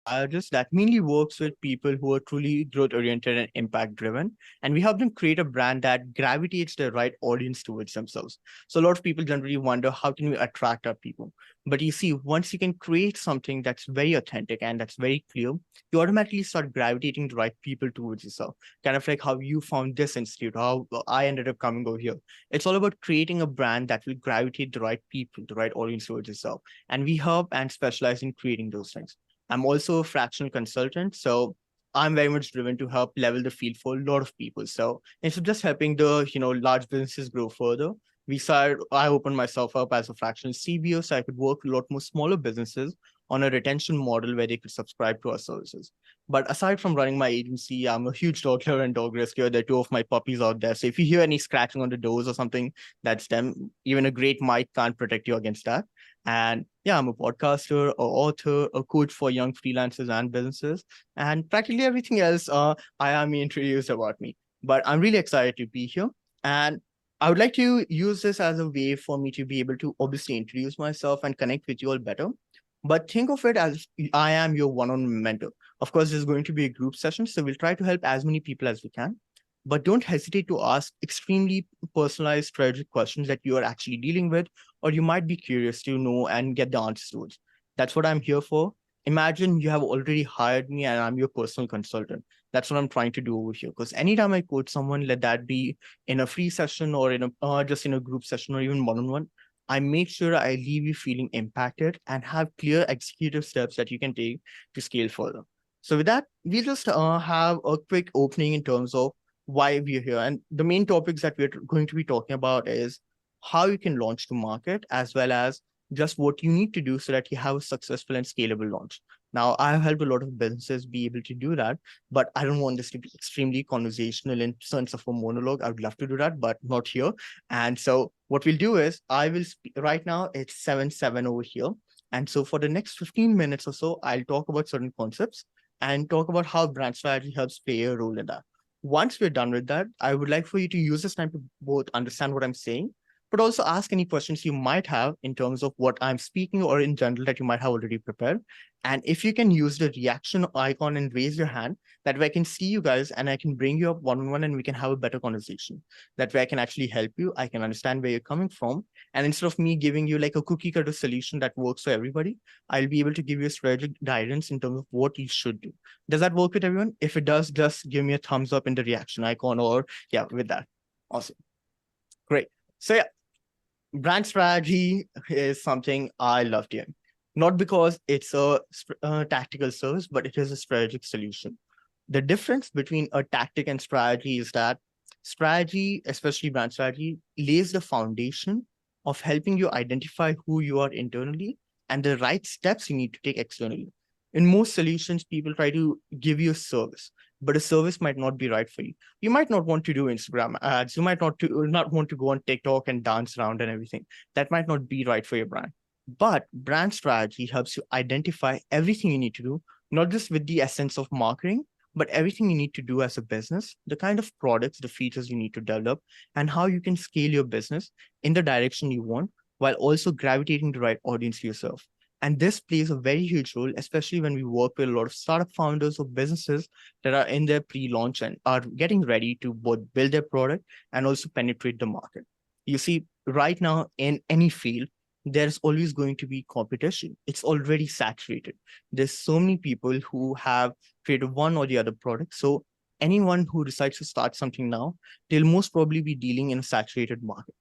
strategist that mainly works with people who are truly growth oriented and impact driven. And we help them create a brand that gravitates the right audience towards themselves. So a lot of people generally wonder, how can we attract our people? But you see, once you can create something that's very authentic and that's very clear, you automatically start gravitating the right people towards yourself. Kind of like how you found this institute, how I ended up coming over here. It's all about creating a brand that will gravitate the right people, the right audience towards yourself. And we help and specialize in creating those things. I'm also a fractional consultant. So I'm very much driven to help level the field for a lot of people. So instead of just helping the large businesses grow further, I opened myself up as a fractional CBO so I could work with a lot more smaller businesses on a retention model where they could subscribe to our services. But aside from running my agency, I'm a huge dog lover and dog rescuer. There are two of my puppies out there. So if you hear any scratching on the doors or something, that's them. Even a great mic can't protect you against that. And yeah, I'm a podcaster, a author, a coach for young freelancers and businesses, and practically everything else I am introduced about me. But I'm really excited to be here. And I would like to use this as a way for me to be able to obviously introduce myself and connect with you all better. But think of it as I am your one-on-one mentor. Of course, this is going to be a group session, so we'll try to help as many people as we can. But don't hesitate to ask extremely personalized strategic questions that you are actually dealing with, or you might be curious to know and get the answers to it. That's what I'm here for. Imagine you have already hired me and I'm your personal consultant. That's what I'm trying to do over here. Because anytime I coach someone, let that be in a free session or in a just in a group session or even one-on-one, I make sure I leave you feeling impacted and have clear executive steps that you can take to scale further. So with that, we just have a quick opening in terms of why we're here. And the main topics that we're going to be talking about is how you can launch to market, as well as just what you need to do so that you have a successful and scalable launch. Now, I've helped a lot of businesses be able to do that, but I don't want this to be extremely conversational in sense of a monologue. I would love to do that, but not here. And so what we'll do is I will right now it's 7 over here. And so for the next 15 minutes or so, I'll talk about certain concepts and talk about how brand strategy helps play a role in that. Once we're done with that, I would like for you to use this time to both understand what I'm saying, but also ask any questions you might have in terms of what I'm speaking or in general that you might have already prepared. And if you can use the reaction icon and raise your hand, that way I can see you guys and I can bring you up one-on-one and we can have a better conversation. That way I can actually help you. I can understand where you're coming from. And instead of me giving you like a cookie cutter solution that works for everybody, I'll be able to give you a strategic guidance in terms of what you should do. Does that work with everyone? If it does, just give me a thumbs up in the reaction icon or yeah, with that. Awesome. Great. So yeah, brand strategy is something I love doing. Not because it's a tactical service, but it is a strategic solution. The difference between a tactic and strategy is that strategy, especially brand strategy, lays the foundation of helping you identify who you are internally and the right steps you need to take externally. In most solutions, people try to give you a service, but a service might not be right for you. You might not want to do Instagram ads. You might not want to go on TikTok and dance around and everything. That might not be right for your brand. But brand strategy helps you identify everything you need to do, not just with the essence of marketing, but everything you need to do as a business, the kind of products, the features you need to develop, and how you can scale your business in the direction you want while also gravitating the right audience to yourself. And this plays a very huge role, especially when we work with a lot of startup founders or businesses that are in their pre-launch and are getting ready to both build their product and also penetrate the market. You see, right now in any field, there's always going to be competition. It's already saturated. There's so many people who have created one or the other product. So anyone who decides to start something now, they'll most probably be dealing in a saturated market.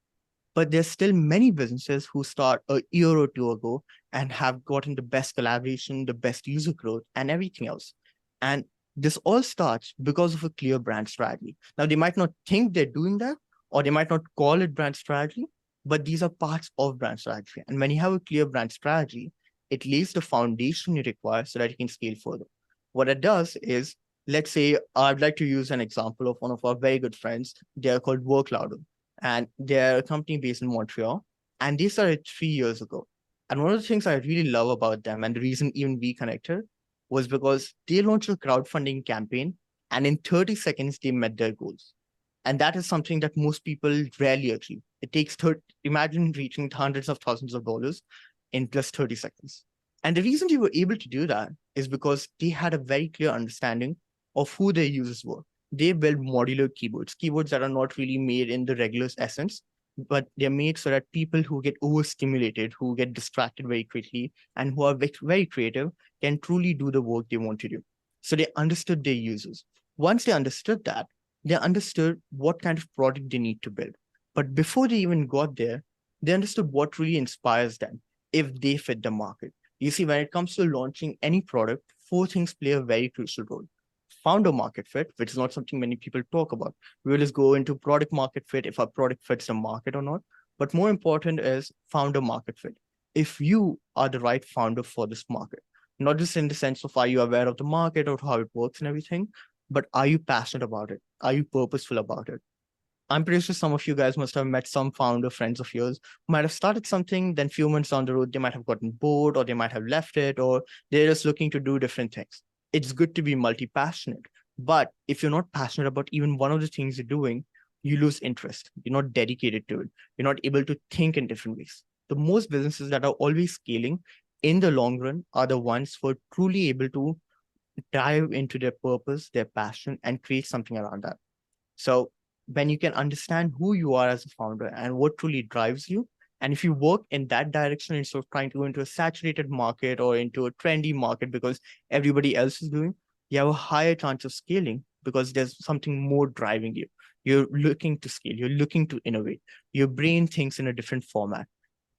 But there's still many businesses who start a year or two ago and have gotten the best collaboration, the best user growth, and everything else. And this all starts because of a clear brand strategy. Now, they might not think they're doing that, or they might not call it brand strategy, but these are parts of brand strategy. And when you have a clear brand strategy, it lays the foundation you require so that you can scale further. What it does is, let's say I'd like to use an example of one of our very good friends. They're called Work Louder, and they're a company based in Montreal, and they started 3 years ago. And one of the things I really love about them, and the reason even we connected, was because they launched a crowdfunding campaign, and in 30 seconds, they met their goals. And that is something that most people rarely achieve. It takes 30, imagine reaching hundreds of thousands of dollars in just 30 seconds. And the reason they were able to do that is because they had a very clear understanding of who their users were. They built modular keyboards that are not really made in the regular essence, but they're made so that people who get overstimulated, who get distracted very quickly, and who are very creative can truly do the work they want to do. So they understood their users. Once they understood that, they understood what kind of product they need to build. But before they even got there, they understood what really inspires them if they fit the market. You see, when it comes to launching any product, four things play a very crucial role. Founder market fit, which is not something many people talk about. We will just go into product market fit, if our product fits the market or not. But more important is founder market fit. If you are the right founder for this market, not just in the sense of are you aware of the market or how it works and everything, but are you passionate about it? Are you purposeful about it? I'm pretty sure some of you guys must have met some founder friends of yours who might have started something, then few months down the road, they might have gotten bored or they might have left it, or they're just looking to do different things. It's good to be multi-passionate. But if you're not passionate about even one of the things you're doing, you lose interest. You're not dedicated to it. You're not able to think in different ways. The most businesses that are always scaling in the long run are the ones who are truly able to dive into their purpose, their passion, and create something around that. So when you can understand who you are as a founder and what truly drives you, and if you work in that direction instead of trying to go into a saturated market or into a trendy market because everybody else is doing, you have a higher chance of scaling because there's something more driving you. You're looking to scale, you're looking to innovate. Your brain thinks in a different format.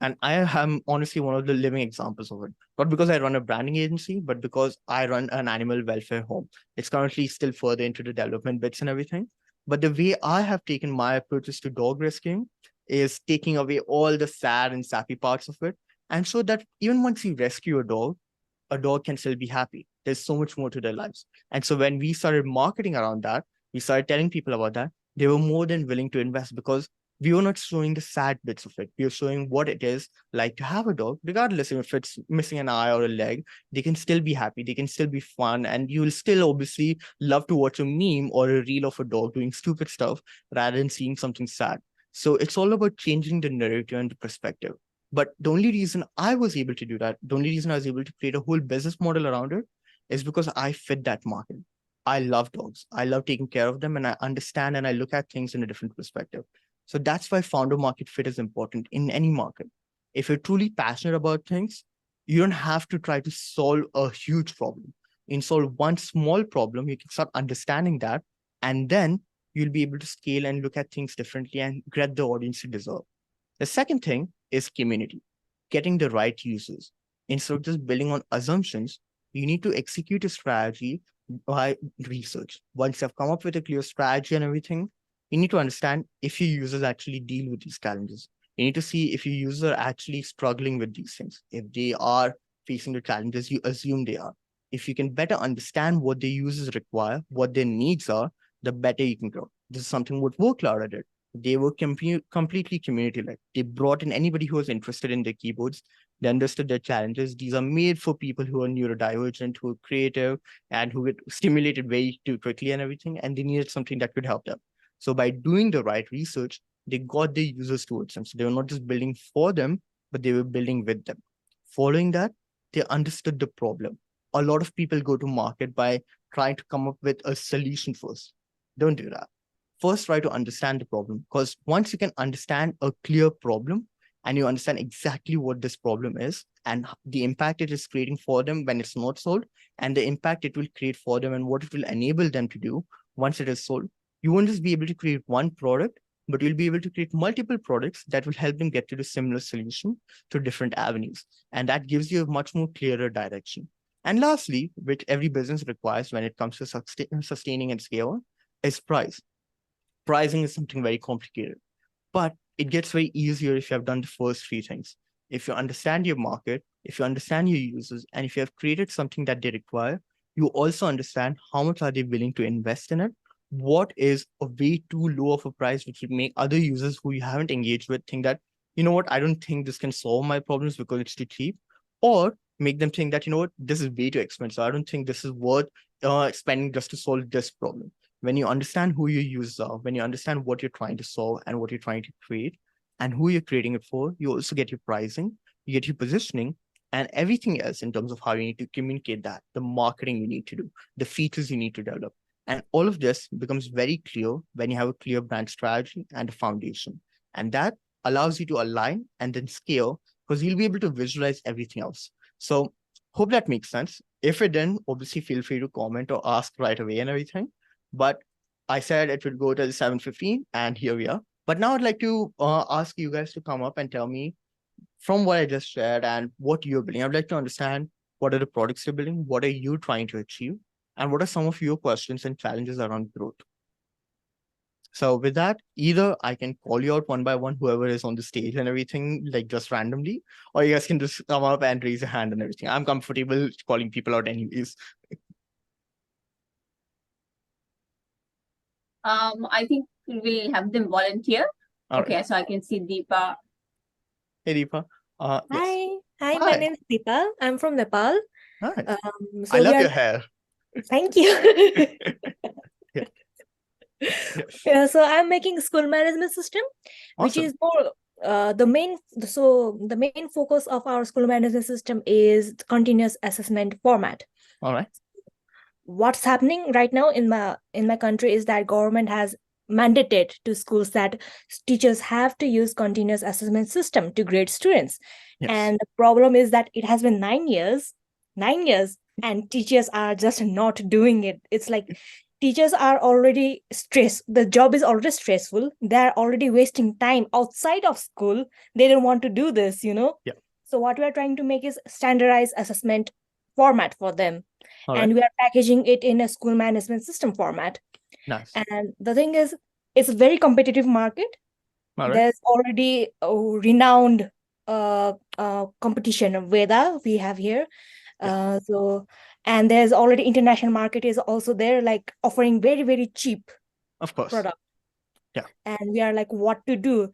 And I am honestly one of the living examples of it. Not because I run a branding agency, but because I run an animal welfare home. It's currently still further into the development bits and everything. But the way I have taken my approaches to dog rescuing is taking away all the sad and sappy parts of it. And so that even once you rescue a dog can still be happy. There's so much more to their lives. And so when we started marketing around that, we started telling people about that, they were more than willing to invest because we were not showing the sad bits of it. We were showing what it is like to have a dog, regardless if it's missing an eye or a leg, they can still be happy, they can still be fun, and you will still obviously love to watch a meme or a reel of a dog doing stupid stuff rather than seeing something sad. So it's all about changing the narrative and the perspective. But the only reason I was able to do that, the only reason I was able to create a whole business model around it is because I fit that market. I love dogs. I love taking care of them and I understand and I look at things in a different perspective. So that's why founder market fit is important in any market. If you're truly passionate about things, you don't have to try to solve a huge problem. In solve one small problem, you can start understanding that, and then you'll be able to scale and look at things differently and get the audience you deserve. The second thing is community, getting the right users. Instead of just building on assumptions, you need to execute a strategy by research. Once you've come up with a clear strategy and everything, you need to understand if your users actually deal with these challenges. You need to see if your users are actually struggling with these things. If they are facing the challenges you assume they are. If you can better understand what the users require, what their needs are, the better you can grow. This is something what Workloud did. They were completely community-led. They brought in anybody who was interested in their keyboards. They understood their challenges. These are made for people who are neurodivergent, who are creative, and who get stimulated very too quickly and everything. And they needed something that could help them. So by doing the right research, they got their users towards them. So they were not just building for them, but they were building with them. Following that, they understood the problem. A lot of people go to market by trying to come up with a solution first. Don't do that. First, try to understand the problem, because once you can understand a clear problem and you understand exactly what this problem is and the impact it is creating for them when it's not solved, and the impact it will create for them and what it will enable them to do once it is solved, you won't just be able to create one product, but you'll be able to create multiple products that will help them get to the similar solution to different avenues. And that gives you a much more clearer direction. And lastly, which every business requires when it comes to sustaining and scale, is price. Pricing is something very complicated, but it gets very easier if you have done the first three things. If you understand your market, if you understand your users, and if you have created something that they require, you also understand how much are they willing to invest in it. What is a way too low of a price, which would make other users who you haven't engaged with think that, you know what, I don't think this can solve my problems because it's too cheap, or make them think that, you know what, this is way too expensive. I don't think this is worth spending just to solve this problem. When you understand who your users are, when you understand what you're trying to solve and what you're trying to create and who you're creating it for, you also get your pricing, you get your positioning, and everything else in terms of how you need to communicate that, the marketing you need to do, the features you need to develop. And all of this becomes very clear when you have a clear brand strategy and a foundation. And that allows you to align and then scale because you'll be able to visualize everything else. So hope that makes sense. If it didn't, obviously feel free to comment or ask right away and everything. But I said it would go till 7:15 and here we are. But now I'd like to ask you guys to come up and tell me from what I just shared and what you're building. I'd like to understand what are the products you're building, what are you trying to achieve, and what are some of your questions and challenges around growth. So with that, either I can call you out one by one, whoever is on the stage and everything, like just randomly, or you guys can just come up and raise your hand and everything. I'm comfortable calling people out anyways. I think we'll have them volunteer. All okay, right. so I can see Deepa. Hey, Deepa. Yes. Hi, my Hi. name is Deepa. I'm from Nepal. Nice. So I we love are. your hair. Thank you. Yeah. Yes. Yeah, so I'm making school management system, which Awesome. is more the main. So the main focus of our school management system is continuous assessment format. All right. What's happening right now in my country is that government has mandated to schools that teachers have to use continuous assessment system to grade students. Yes. And the problem is that it has been 9 years, and teachers are just not doing it. It's like teachers are already stressed. The job is already stressful. They're already wasting time outside of school. They don't want to do this. Yeah. So what we are trying to make is standardized assessment format for them. All And right. we are packaging it in a school management system format. Nice. And the thing is, it's a very competitive market. All right. There's already a renowned competition of Veda we have here. Yeah. And there's already international market is also there, like offering very, very cheap Of course. product. Yeah. And we are like, what to do?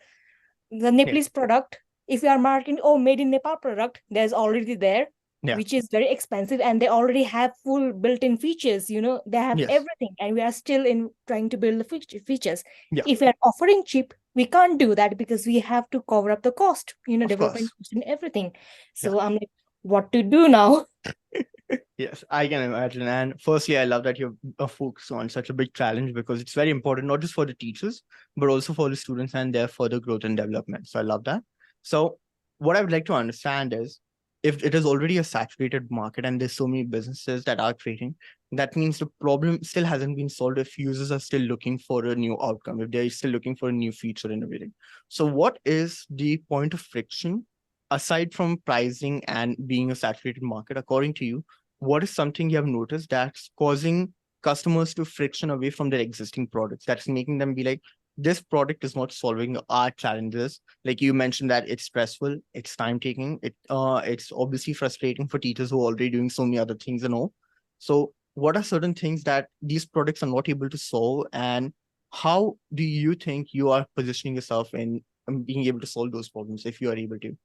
The Nepalese product, if we are marketing, made in Nepal product, there's already there. Yeah. Which is very expensive, and they already have full built-in features. They have Yes. everything, and we are still in trying to build the features. Yeah. If we are offering cheap, we can't do that because we have to cover up the cost, Of development course. cost and everything. So Yeah. I'm like, what to do now? Yes, I can imagine. And firstly, I love that you're focused on such a big challenge because it's very important, not just for the teachers, but also for the students and their further growth and development. So I love that. So what I would like to understand is if it is already a saturated market and there's so many businesses that are creating, that means the problem still hasn't been solved if users are still looking for a new outcome, if they're still looking for a new feature and everything. So what is the point of friction aside from pricing and being a saturated market, according to you? What is something you have noticed that's causing customers to friction away from their existing products? That's making them be like, this product is not solving our challenges. Like you mentioned that it's stressful, it's time taking, it's obviously frustrating for teachers who are already doing so many other things and all. So what are certain things that these products are not able to solve, and how do you think you are positioning yourself in being able to solve those problems if you are able to?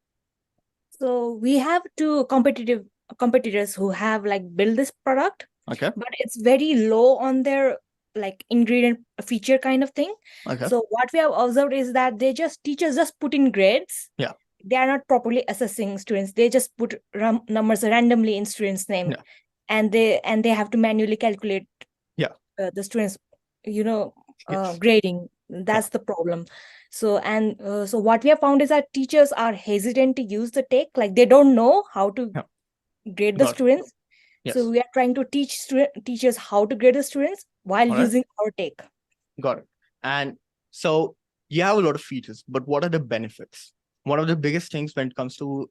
So we have two competitors who have like built this product, Okay. but it's very low on their like ingredient feature kind of thing. Okay. So what we have observed is that teachers just put in grades. Yeah. They are not properly assessing students. They just put numbers randomly in students' name. Yeah. And they have to manually calculate the students, Yes. grading. That's the problem. So what we have found is that teachers are hesitant to use the tech, like they don't know how to grade the Got it. students. Yes. So we are trying to teach teachers how to grade the students while All right. using our tech. Got it. And so you have a lot of features, but what are the benefits? One of the biggest things when it comes to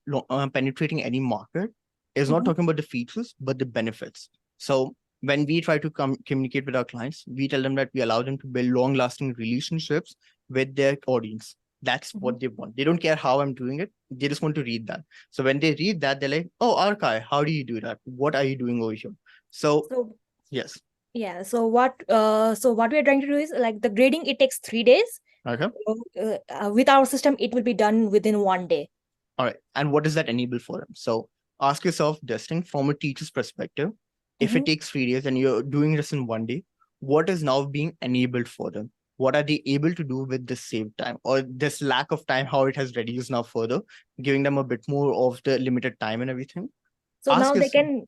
penetrating any market is not talking about the features, but the benefits. So when we try to communicate with our clients, we tell them that we allow them to build long-lasting relationships with their audience. That's what they want. They don't care how I'm doing it. They just want to read that. So when they read that, they're like, oh, Arcui, how do you do that? What are you doing over here? So yes. Yeah. So what we are trying to do is like the grading, it takes 3 days. Okay. With our system, it will be done within 1 day. All right. And what does that enable for them? So ask yourself this thing from a teacher's perspective. If it takes 3 days and you're doing this in 1 day, what is now being enabled for them? what are they able to do with this saved time, or this lack of time, how it has reduced now further, giving them a bit more of the limited time and everything. So now Ask they us. can,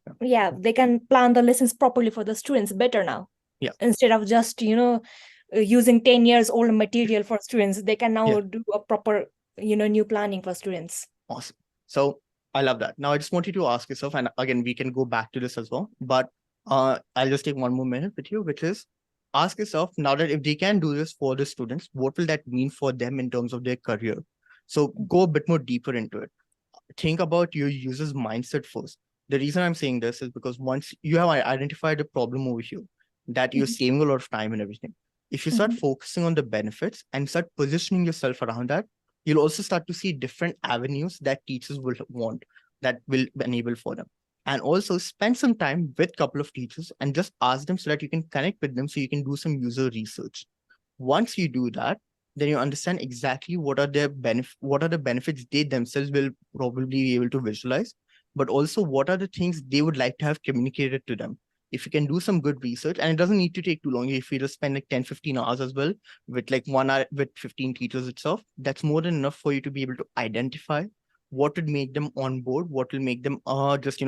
they can plan the lessons properly for the students better now. Yeah. Instead of just, using 10 years old material for students, they can now Yeah. do a proper, new planning for students. Awesome. So I love that. Now I just want you to ask yourself, and again, we can go back to this as well, but I'll just take one more minute with you, which is ask yourself now that if they can do this for the students, what will that mean for them in terms of their career? So go a bit more deeper into it. Think about your user's mindset first. The reason I'm saying this is because once you have identified a problem over here, that you're saving a lot of time and everything, if you start focusing on the benefits and start positioning yourself around that, you'll also start to see different avenues that teachers will want, that will enable for them. And also spend some time with a couple of teachers and just ask them so that you can connect with them, so you can do some user research. Once you do that, then you understand exactly what are the benefits they themselves will probably be able to visualize, but also what are the things they would like to have communicated to them. If you can do some good research, and it doesn't need to take too long, if you just spend like 10-15 hours as well with like 1 hour with 15 teachers itself, that's more than enough for you to be able to identify what would make them on board, what will make them just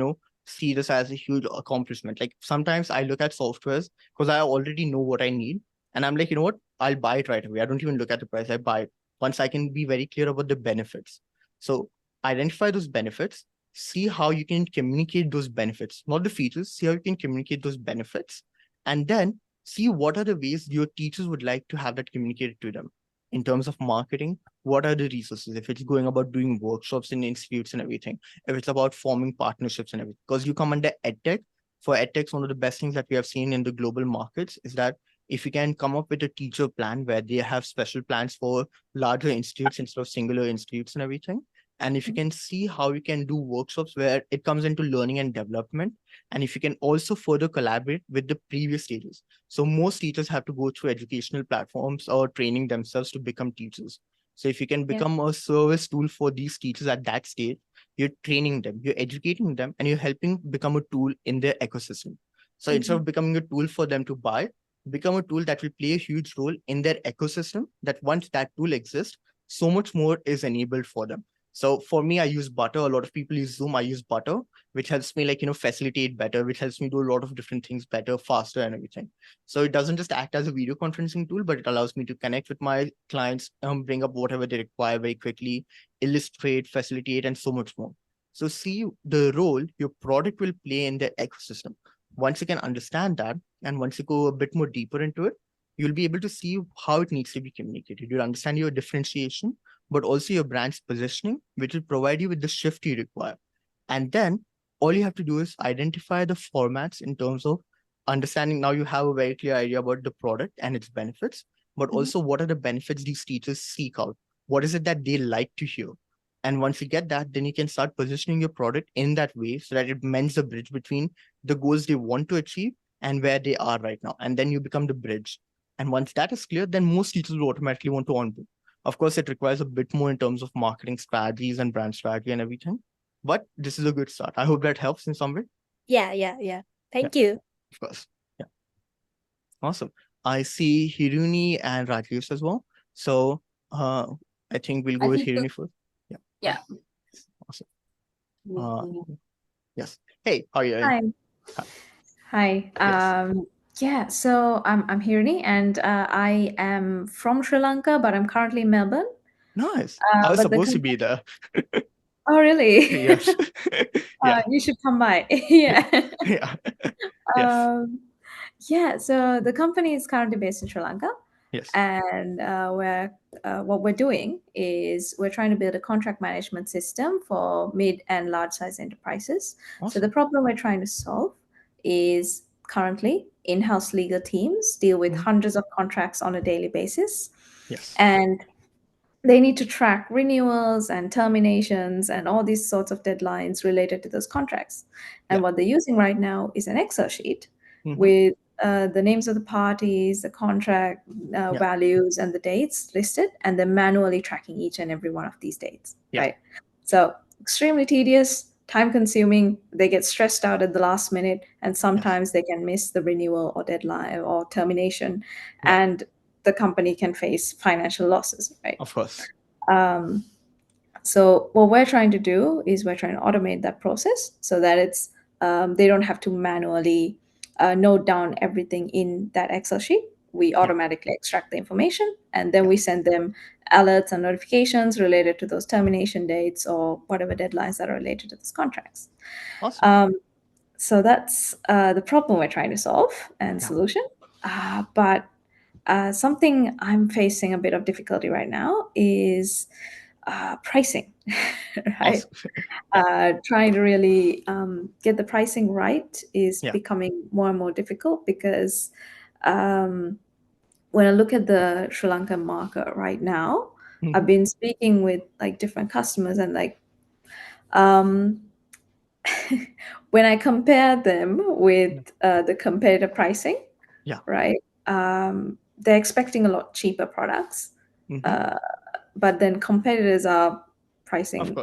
see this as a huge accomplishment. Like sometimes I look at softwares because I already know what I need, and I'm like, you know what, I'll buy it right away. I don't even look at the price. I buy it once I can be very clear about the benefits. So identify those benefits, see how you can communicate those benefits, not the features, see how you can communicate those benefits, and then see what are the ways your teachers would like to have that communicated to them. In terms of marketing, what are the resources? If it's going about doing workshops in institutes and everything, if it's about forming partnerships and everything, because you come under edtech. For edtech, one of the best things that we have seen in the global markets is that if you can come up with a teacher plan where they have special plans for larger institutes instead of singular institutes and everything, and if you can see how you can do workshops where it comes into learning and development, and if you can also further collaborate with the previous stages. So most teachers have to go through educational platforms or training themselves to become teachers. So if you can become a service tool for these teachers at that stage, you're training them, you're educating them, and you're helping become a tool in their ecosystem. So instead of becoming a tool for them to buy, become a tool that will play a huge role in their ecosystem, that once that tool exists, so much more is enabled for them. So for me, I use Butter. A lot of people use Zoom. I use Butter, which helps me facilitate better, which helps me do a lot of different things better, faster and everything. So it doesn't just act as a video conferencing tool, but it allows me to connect with my clients, bring up whatever they require very quickly, illustrate, facilitate, and so much more. So see the role your product will play in their ecosystem. Once you can understand that, and once you go a bit more deeper into it, you'll be able to see how it needs to be communicated. You'll understand your differentiation, but also your brand's positioning, which will provide you with the shift you require. And then all you have to do is identify the formats in terms of understanding. Now you have a very clear idea about the product and its benefits, but also what are the benefits these teachers seek out? What is it that they like to hear? And once you get that, then you can start positioning your product in that way so that it mends the bridge between the goals they want to achieve and where they are right now. And then you become the bridge. And once that is clear, then most teachers will automatically want to onboard. Of course, it requires a bit more in terms of marketing strategies and brand strategy and everything. But this is a good start. I hope that helps in some way. Yeah. Thank you. Of course. Yeah. Awesome. I see Hiruni and Rajyus as well. So I think we'll go with Hiruni first. Yeah. Awesome. Yes. Hey, how are you? Hi. Hi. Yes. Yeah, so I'm Hirani and I am from Sri Lanka, but I'm currently in Melbourne. Nice. I was but the supposed to be there. Oh, really? Yes. Yeah. You should come by. Yeah. Yeah. Yes. Yeah, so the company is currently based in Sri Lanka. Yes. And what we're doing is we're trying to build a contract management system for mid and large size enterprises. So Awesome. the problem we're trying to solve is currently in-house legal teams deal with hundreds of contracts on a daily basis. Yes. And they need to track renewals and terminations and all these sorts of deadlines related to those contracts. And what they're using right now is an Excel sheet with the names of the parties, the contract values, and the dates listed, and they're manually tracking each and every one of these dates. Right. So extremely tedious, time consuming. They get stressed out at the last minute, and sometimes they can miss the renewal or deadline or termination. And the company can face financial losses, right? Of course. So what we're trying to do is we're trying to automate that process so that it's they don't have to manually note down everything in that Excel sheet. We automatically extract the information, and then we send them alerts and notifications related to those termination dates or whatever deadlines that are related to those contracts. Awesome. So that's the problem we're trying to solve and solution. But something I'm facing a bit of difficulty right now is pricing, right? Awesome. Trying to really get the pricing right is Yeah. becoming more and more difficult because when I look at the Sri Lankan market right now, I've been speaking with like different customers and like when I compare them with the competitor pricing, right? They're expecting a lot cheaper products, but then competitors are pricing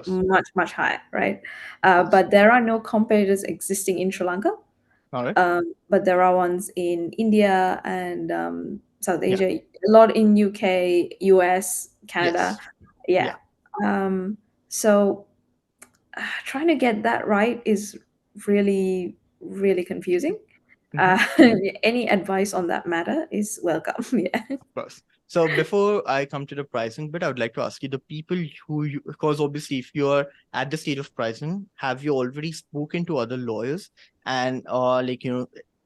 much higher, right? But there are no competitors existing in Sri Lanka. All right. But there are ones in India and South Asia, a lot in UK, US, Canada. Yes. So trying to get that right is really, really confusing. Any advice on that matter is welcome. Yeah. Of course. So before I come to the pricing bit, I would like to ask you the people who you, because obviously if you're at the stage of pricing, have you already spoken to other lawyers and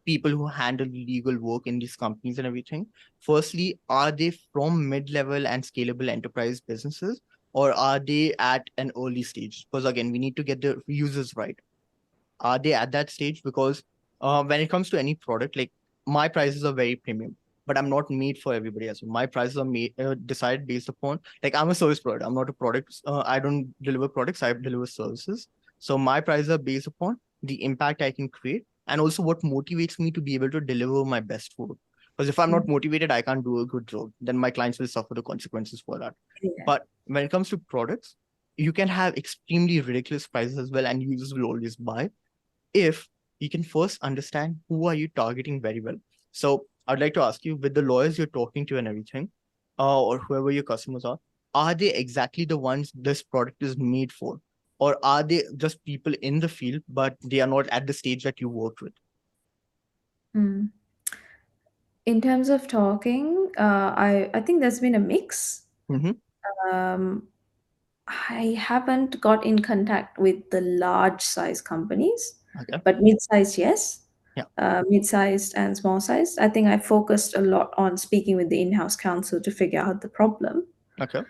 people who handle legal work in these companies and everything? Firstly, are they from mid-level and scalable enterprise businesses, or are they at an early stage? Because again, we need to get the users right. Are they at that stage? Because when it comes to any product, like my prices are very premium, but I'm not made for everybody else. My prices are made decided based upon, like, I'm a service provider. I'm not a product. I don't deliver products. I deliver services. So my prices are based upon the impact I can create and also what motivates me to be able to deliver my best work. Because if I'm not motivated, I can't do a good job. Then my clients will suffer the consequences for that. Yeah. But when it comes to products, you can have extremely ridiculous prices as well, and users will always buy if you can first understand who are you targeting very well. So I'd like to ask you, with the lawyers you're talking to and everything, or whoever your customers are they exactly the ones this product is made for? Or are they just people in the field, but they are not at the stage that you worked with? In terms of talking, I think there's been a mix. Um, I haven't got in contact with the large size companies, Okay. but mid-sized, yes. Yeah. Mid-sized and small-sized. I think I focused a lot on speaking with the in-house counsel to figure out the problem. Okay.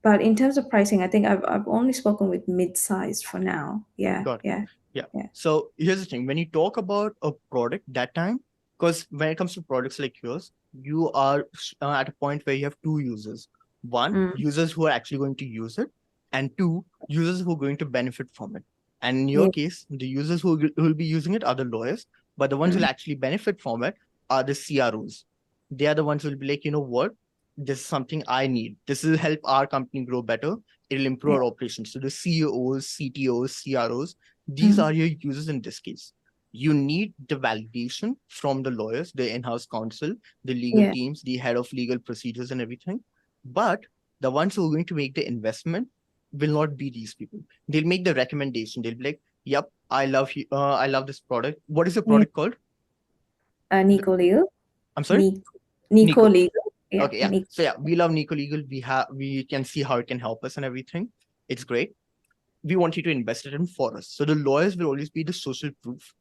But in terms of pricing, I think I've only spoken with mid-sized for now. Yeah, Got it. yeah. Yeah. Yeah. So here's the thing. When you talk about a product that time, because when it comes to products like yours, you are at a point where you have two users. One, users who are actually going to use it, and two, users who are going to benefit from it. And in your Yeah. case, the users who will be using it are the lawyers, but the ones who will actually benefit from it are the CROs. They are the ones who will be like, you know what? This is something I need. This will help our company grow better. It'll improve our operations. So the CEOs, CTOs, CROs, these are your users in this case. You need the validation from the lawyers, the in-house counsel, the legal teams, the head of legal procedures and everything. But the ones who are going to make the investment will not be these people. They'll make the recommendation. They'll be like, yep, I love this product. What is the product called? Nico Legal. I'm sorry? Nico Legal. Yeah. Okay, yeah. So yeah, we love Nico Legal. We can see how it can help us and everything. It's great. We want you to invest it in for us. So the lawyers will always be the social proof,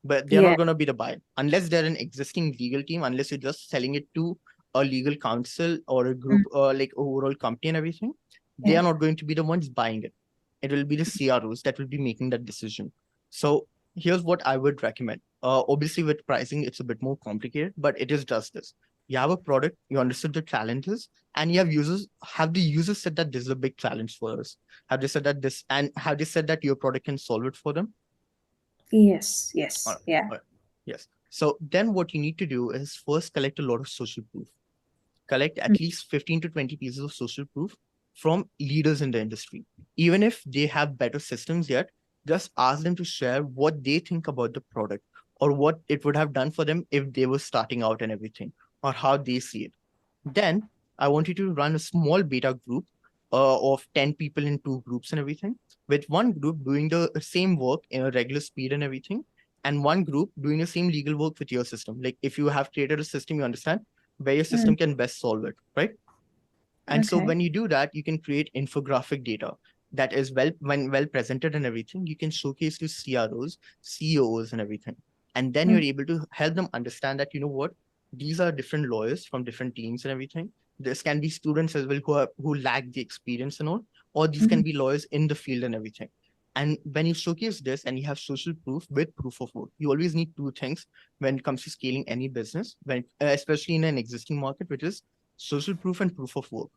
but they're not going to be the buyer unless they're an existing legal team, unless you're just selling it to a legal counsel or a group like overall company and everything. They are not going to be the ones buying it. It will be the CROs that will be making that decision. So here's what I would recommend. Obviously with pricing, it's a bit more complicated, but it is just this. You have a product, you understood the challenges, and you have users. Have the users said that this is a big challenge for us? Have they said that this, and have they said that your product can solve it for them? Yes. All right. Yeah. All right. Yes. So then what you need to do is first collect a lot of social proof. Collect at least 15 to 20 pieces of social proof from leaders in the industry. Even if they have better systems yet, just ask them to share what they think about the product or what it would have done for them if they were starting out and everything. or how they see it. Then I want you to run a small beta group of 10 people in 2 groups and everything, with one group doing the same work in a regular speed and everything, and one group doing the same legal work with your system. Like if you have created a system, you understand where your system can best solve it, right? And so Okay. when you do that, you can create infographic data that is well presented and everything. You can showcase to CROs, CEOs and everything. And then you're able to help them understand that, you know what, these are different lawyers from different teams and everything. This can be students as well who lack the experience and all, or these can be lawyers in the field and everything. And when you showcase this and you have social proof with proof of work, you always need 2 things when it comes to scaling any business, when especially in an existing market, which is social proof and proof of work.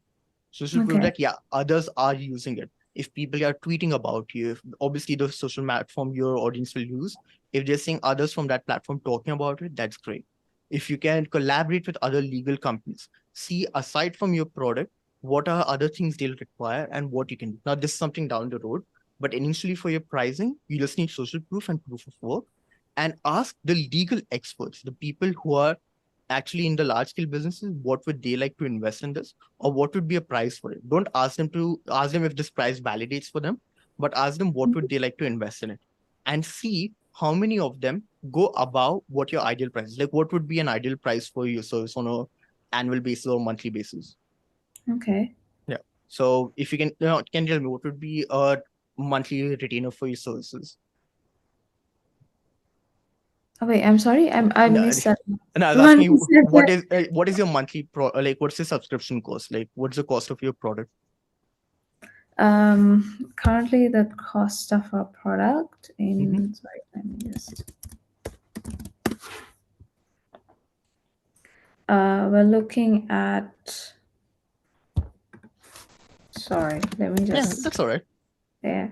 Social proof Okay. that, yeah, others are using it. If people are tweeting about you, if obviously the social platform your audience will use, if they're seeing others from that platform talking about it, that's great. If you can collaborate with other legal companies, see aside from your product, what are other things they'll require and what you can do. Now, this is something down the road, but initially for your pricing, you just need social proof and proof of work, and ask the legal experts, the people who are actually in the large scale businesses, what would they like to invest in this, or what would be a price for it. Don't ask them if this price validates for them, but ask them what would they like to invest in it, and see how many of them go above what your ideal price is. Like what would be an ideal price for your service on a annual basis or monthly basis. Okay. Yeah. So if you can tell me what would be a monthly retainer for your services. Oh, wait, I'm sorry. I No, missed that. and I was One asking you, said what is your monthly like? What's the subscription cost? Like, what's the cost of your product? Currently the cost of our product Mhm. in sorry, let me just we're looking at sorry, let me Yeah, just that's all right. yeah.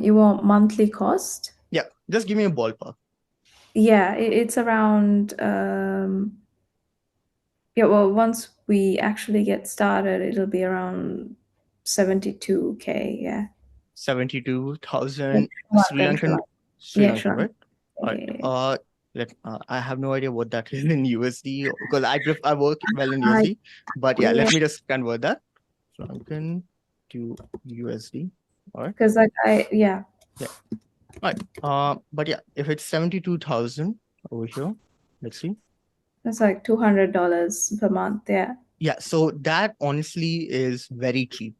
You want monthly cost? Yeah, just give me a ballpark. Yeah, it's around yeah, well, once we actually get started, it'll be around 72K, yeah. 72,000 Sri Then Sri Lankan, Lanka. Sri Yeah, Lanka, sure. right? All right. Yeah. I have no idea what that is in USD because I work well in I, USD, but yeah, yeah, let me just convert that Sri Lankan to USD. All right. because like yeah. Yeah. All right. But yeah, if it's 72,000 over here, let's see. That's like $200 per month. Yeah. Yeah, so that honestly is very cheap.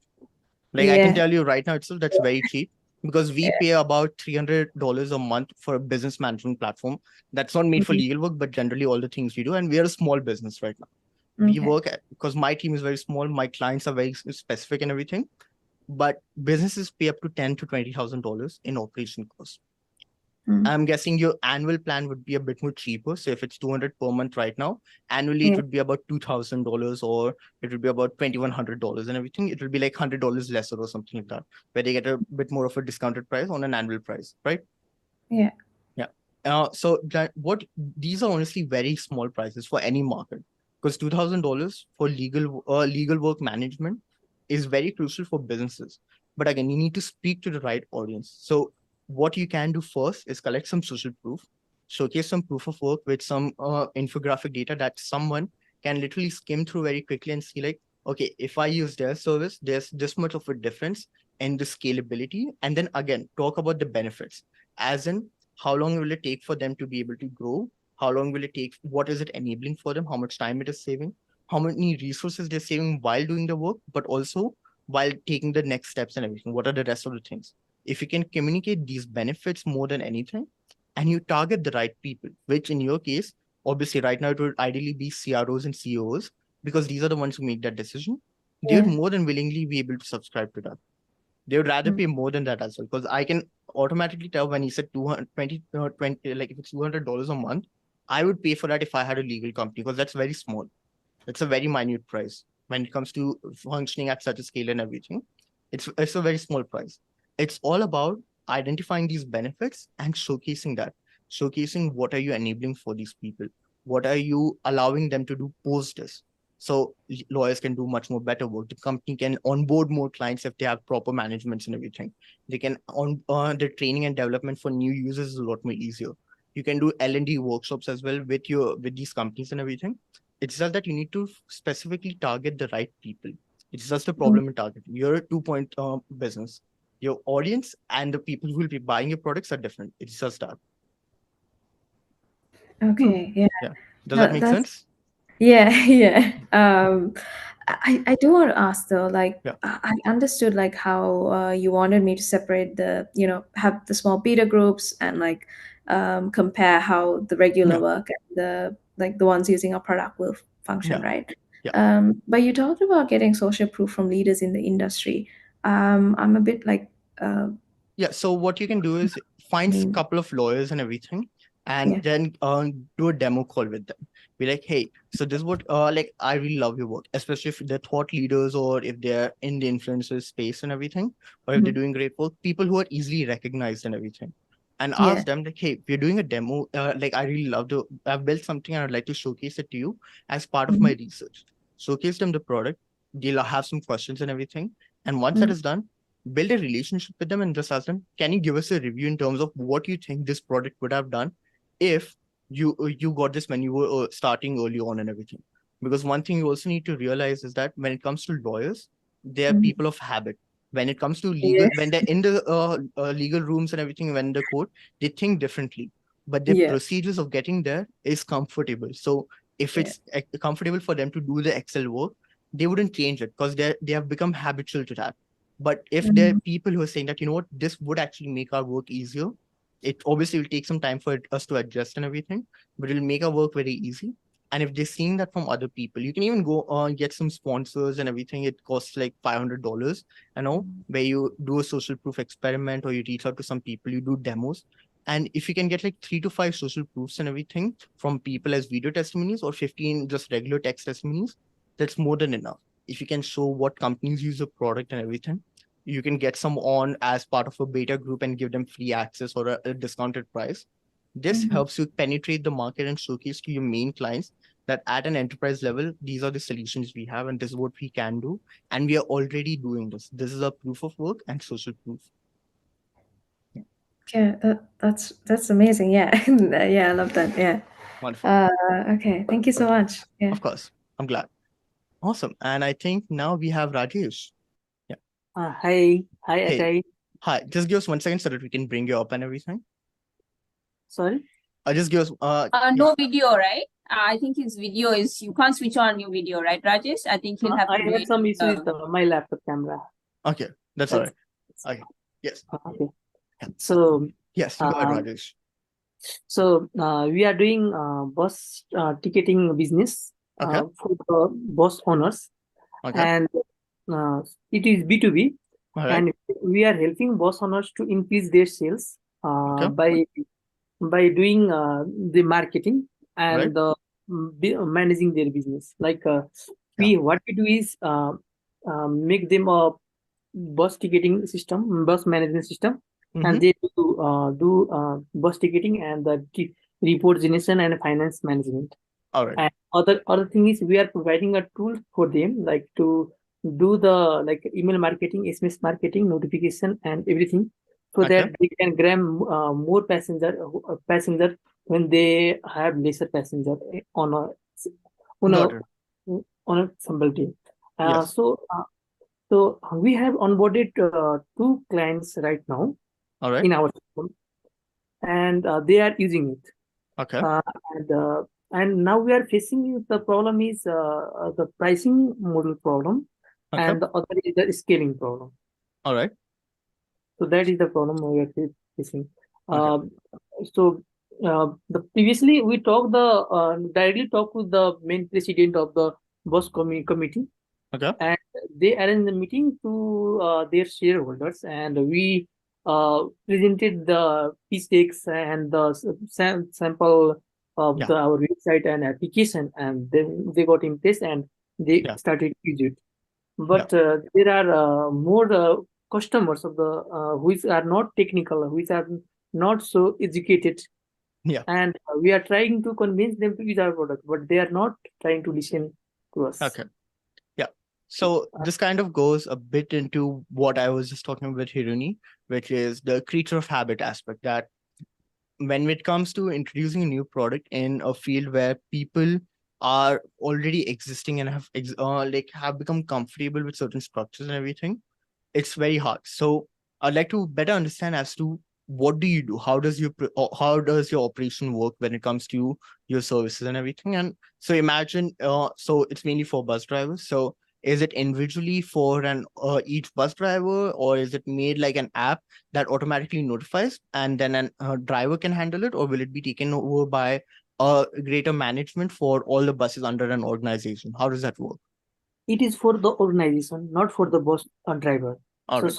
Like I can Yeah. tell you right now itself, that's very cheap because we pay about $300 a month for a business management platform that's not made for Mhm. legal work, but generally all the things we do. And we are a small business right now. We Okay. work because my team is very small, my clients are very specific and everything. But businesses pay up to $10,000 to $20,000 in operation costs. Mm. I'm guessing your annual plan would be a bit more cheaper. So if it's 200 per month right now, annually it Yeah. would be about $2,000, or it would be about $2,100 and everything. It will be like $100 lesser or something like that, where they get a bit more of a discounted price on an annual price, right? Yeah. Yeah. So these are honestly very small prices for any market, because $2,000 for legal work management is very crucial for businesses. But again, you need to speak to the right audience. So what you can do first is collect some social proof, showcase some proof of work with some infographic data that someone can literally skim through very quickly and see like, okay, if I use their service, there's this much of a difference in the scalability. And then again, talk about the benefits, as in how long will it take for them to be able to grow? How long will it take? What is it enabling for them? How much time it is saving? How many resources they're saving while doing the work, but also while taking the next steps and everything? What are the rest of the things? If you can communicate these benefits more than anything, and you target the right people, which in your case, obviously right now it would ideally be CROs and CEOs, because these are the ones who make that decision, they would Yeah. more than willingly be able to subscribe to that. They would rather Mm. pay more than that as well, because I can automatically tell when he said 220, like if it's $200 a month, I would pay for that if I had a legal company, because that's very small. It's a very minute price when it comes to functioning at such a scale and everything. It's a very small price. It's all about identifying these benefits and showcasing that. Showcasing what are you enabling for these people? What are you allowing them to do post this? So lawyers can do much more better work. The company can onboard more clients if they have proper managements and everything. They can on the training and development for new users is a lot more easier. You can do L&D workshops as well with these companies and everything. It's just that you need to specifically target the right people. It's just a problem in targeting. You're a 2-point business. Your audience and the people who will be buying your products are different. It's just that. Okay, yeah. Yeah. Does that make That's sense? yeah, yeah. I do want to ask though, like Yeah. I understood like how you wanted me to separate the, have the small beta groups and like compare how the regular Yeah. work and the ones using our product will function, Yeah. right? Yeah. But you talked about getting social proof from leaders in the industry. I'm a bit like Yeah. So what you can do is find a couple of lawyers and everything, and yeah. then do a demo call with them. Be like, hey, so this is what like I really love your work, especially if they're thought leaders or if they're in the influencer space and everything, or if they're doing great work, people who are easily recognized and everything. And Yeah. ask them like, hey, we're doing a demo. Like I really love to. I've built something and I'd like to showcase it to you as part of my research. Showcase them the product. They'll have some questions and everything. And once that is done, build a relationship with them and just ask them, can you give us a review in terms of what you think this product would have done if you got this when you were starting early on and everything? Because one thing you also need to realize is that when it comes to lawyers, they are people of habit. When it comes to legal, Yeah. when they're in the legal rooms and everything, when the court, they think differently. But the Yeah. procedures of getting there is comfortable. So if Yeah. it's comfortable for them to do the Excel work, they wouldn't change it because they have become habitual to that. But if there are people who are saying that, you know what, this would actually make our work easier, it obviously will take some time for us to adjust and everything, but it'll make our work very easy. And if they're seeing that from other people, you can even go get some sponsors and everything. It costs like $500, where you do a social proof experiment or you reach out to some people, you do demos. And if you can get like 3 to 5 social proofs and everything from people as video testimonies or 15 just regular text testimonies, that's more than enough. If you can show what companies use the product and everything, you can get some on as part of a beta group and give them free access or a discounted price. This helps you penetrate the market and showcase to your main clients that at an enterprise level, these are the solutions we have and this is what we can do. And we are already doing this. This is a proof of work and social proof. Yeah, that's amazing. Yeah. Yeah, I love that. Yeah. Wonderful. Okay. Thank you so Okay. much. Yeah. Of course. I'm glad. Awesome. And I think now we have Rajesh. Yeah. Hi, Hey. Akai. Hi. Just give us 1 second so that we can bring you up and everything. Sorry. Just give us No video, right? I think his video is, you can't switch on your video, right, Rajesh? I think he'll have to I do had it. some issue with my laptop camera. Okay, that's all right. Okay. Yes. Okay. Yeah. So Yes, go ahead, Rajesh. So we are doing bus ticketing business Okay. for the bus owners, Okay. and it is B2B, All right. and we are helping bus owners to increase their sales Okay. by doing the marketing Right. and managing their business. Like what we do is make them a bus ticketing system, bus management system, and they do bus ticketing and the report generation and finance management. All right. And other thing is we are providing a tool for them, like to do the like email marketing, SMS marketing, notification, and everything, so Okay. that they can grab more passenger when they have lesser passenger on a Got it. on a sample day. Yes. So we have onboarded 2 clients right now All right. in our system, and they are using it. Okay. And now we are facing the problem is the pricing model problem, Okay. and the other is the scaling problem. All right. So that is the problem we are facing. Okay. Previously we directly talked with the main president of the bus committee, Okay. and they arranged the meeting to their shareholders, and we presented the pitch decks and the sample of Yeah. our website and application, and then they got impressed and they Yeah. started use it. But there are more customers of the which are not technical, which are not so educated, Yeah. and we are trying to convince them to use our product, but they are not trying to listen to us. Okay. Yeah. So this kind of goes a bit into what I was just talking about Hiruni, which is the creature of habit aspect, that when it comes to introducing a new product in a field where people are already existing and have become comfortable with certain structures and everything, it's very hard. So I'd like to better understand as to what do you do? How does your operation work when it comes to your services and everything? And so imagine, so it's mainly for bus drivers. So is it individually for an each bus driver, or is it made like an app that automatically notifies and then a driver can handle it, or will it be taken over by a greater management for all the buses under an organization? How does that work? It is for the organization, not for the bus driver. All right.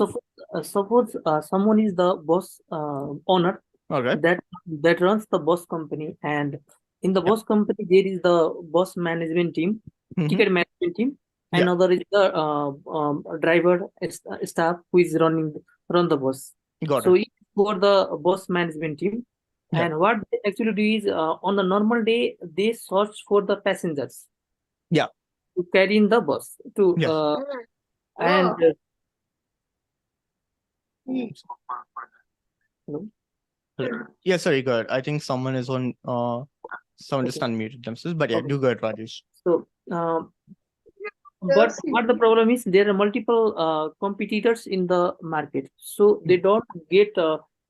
Suppose someone is the bus owner All right. that runs the bus company, and in the Yeah. bus company there is the bus management team, Mhm. ticket management team, Yeah. another is the driver staff who is run the bus. Got So it. it's for the bus management team, Yeah. and what they actually do is on the normal day they search for the passengers. Yeah. To carry in the bus to Yes. and hello? Hello. Yeah, sorry, go ahead. I think someone is on someone just Okay. unmuted themselves, but yeah, Okay. do go ahead, Rajesh. So but what the problem is, there are multiple competitors in the market, so they don't get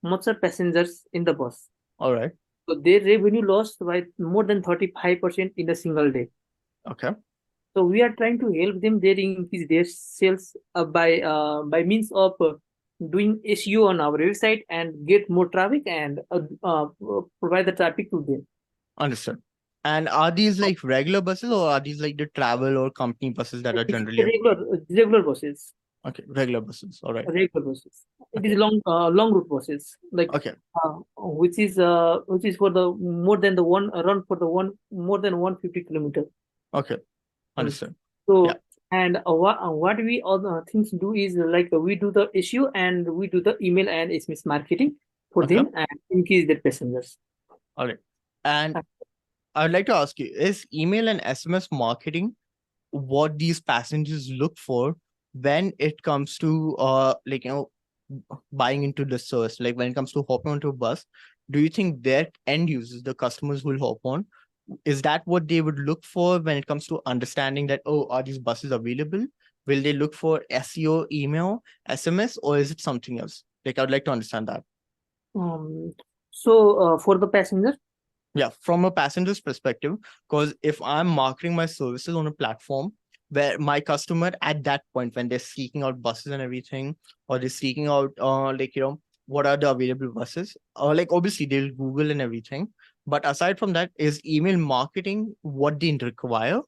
much of passengers in the bus. All right. So their revenue lost by more than 35% in a single day. Okay. So we are trying to help them there increase their sales by means of doing SEO on our website and get more traffic and provide the traffic to them. Understood. And are these like regular buses, or are these like the travel or company buses that are It's generally regular buses. okay, regular buses? All right. Regular buses. It Okay. is long route buses, like Okay. which is for the more than the one run for the one more than 150 kilometers. Okay. Understood. So Yeah. and what we all things do is like we do the issue and we do the email and SMS marketing for Okay. them and increase their passengers. All right. And I'd like to ask you, is email and SMS marketing what these passengers look for when it comes to buying into the service? Like when it comes to hopping onto a bus, do you think their end users, the customers who will hop on, is that what they would look for when it comes to understanding that, oh, are these buses available? Will they look for SEO, email, SMS, or is it something else? Like, I would like to understand that. So for the passenger, Yeah, from a passenger's perspective, because if I'm marketing my services on a platform where my customer at that point, when they're seeking out buses and everything, or they're seeking out what are the available buses, like obviously they'll Google and everything. But aside from that, is email marketing what they require?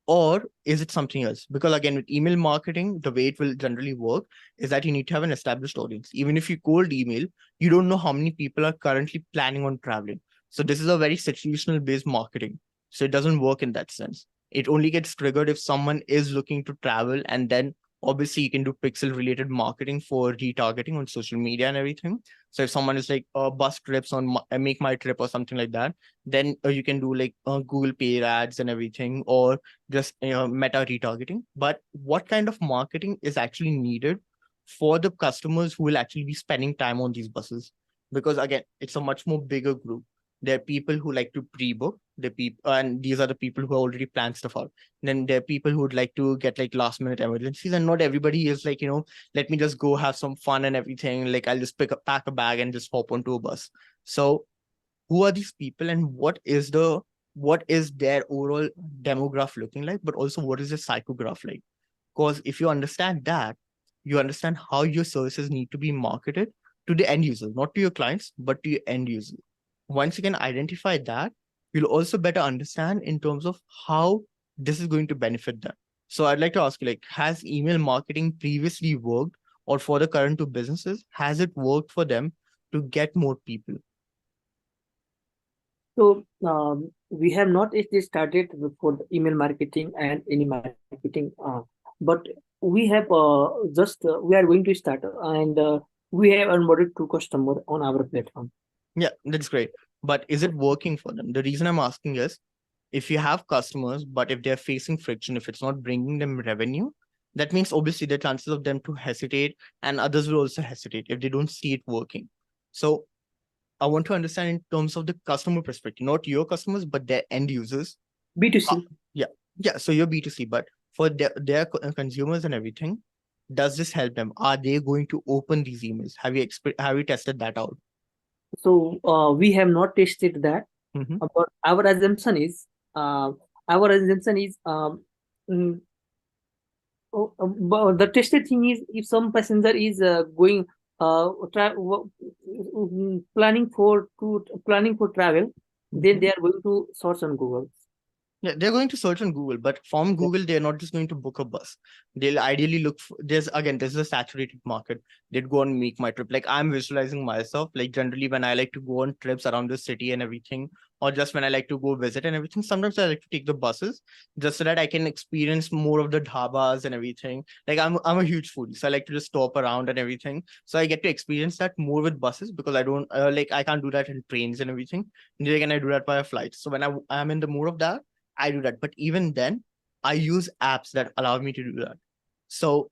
Or is it something else? Because again, with email marketing, the way it will generally work is that you need to have an established audience. Even if you cold email, you don't know how many people are currently planning on traveling. So this is a very situational based marketing. So it doesn't work in that sense. It only gets triggered if someone is looking to travel, and then obviously you can do pixel related marketing for retargeting on social media and everything. So if someone is like bus trips on Make My Trip or something like that, then you can do like Google paid ads and everything, or just meta retargeting. But what kind of marketing is actually needed for the customers who will actually be spending time on these buses? Because again, it's a much more bigger group. There are people who like to pre-book the people, and these are the people who already plan stuff out. Then there are people who would like to get like last minute emergencies, and not everybody is like, let me just go have some fun and everything. Like I'll just pack a bag and just hop onto a bus. So who are these people, and what is their overall demograph looking like, but also what is the psychograph like? Because if you understand that, you understand how your services need to be marketed to the end user, not to your clients, but to your end user. Once you can identify that, you'll also better understand in terms of how this is going to benefit them. So I'd like to ask you, like, has email marketing previously worked, or for the current two businesses, has it worked for them to get more people? so we have not yet started for the email marketing and any marketing, but we have we are going to start and we have onboarded 2 customers on our platform. Yeah, that's great. But is it working for them? The reason I'm asking is, if you have customers, but if they're facing friction, if it's not bringing them revenue, that means obviously the chances of them to hesitate, and others will also hesitate if they don't see it working. So I want to understand in terms of the customer perspective, not your customers, but their end users. B2C. Yeah. So you're B2C, but for their consumers and everything, does this help them? Are they going to open these emails? Have you tested that out? So we have not tested that, Mhm. but our assumption is uh, mm, but the tested thing is if some passenger is going planning for travel, then Mhm. they are going to search on Google. Yeah, they're going to search on Google, but from Google, they're not just going to book a bus. They'll ideally look for, there's a saturated market. They'd go and make my trip. Like I'm visualizing myself, like generally when I like to go on trips around the city and everything, or just when I like to go visit and everything, sometimes I like to take the buses just so that I can experience more of the dhabas and everything. Like I'm a huge foodie, so I like to just stop around and everything. So I get to experience that more with buses because I don't I can't do that in trains and everything. Neither can I do that via flights. So when I'm in the mood of that, I do that. But even then, I use apps that allow me to do that. So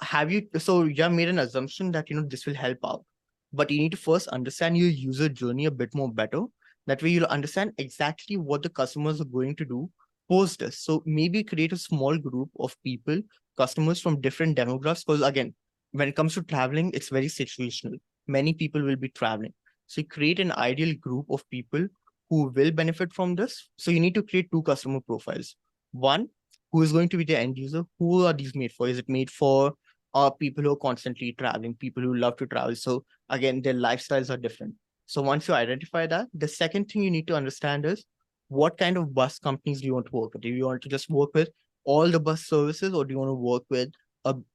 you have made an assumption that this will help out, but you need to first understand your user journey a bit more better. That way you'll understand exactly what the customers are going to do post this. So maybe create a small group of people, customers from different demographics. Because again, when it comes to traveling, it's very situational. Many people will be traveling. So you create an ideal group of people who will benefit from this. So you need to create two customer profiles. One, who is going to be the end user? Who are these made for? Is it made for people who are constantly traveling, people who love to travel? So again, their lifestyles are different. So once you identify that, the second thing you need to understand is what kind of bus companies do you want to work with? Do you want to just work with all the bus services, or do you want to work with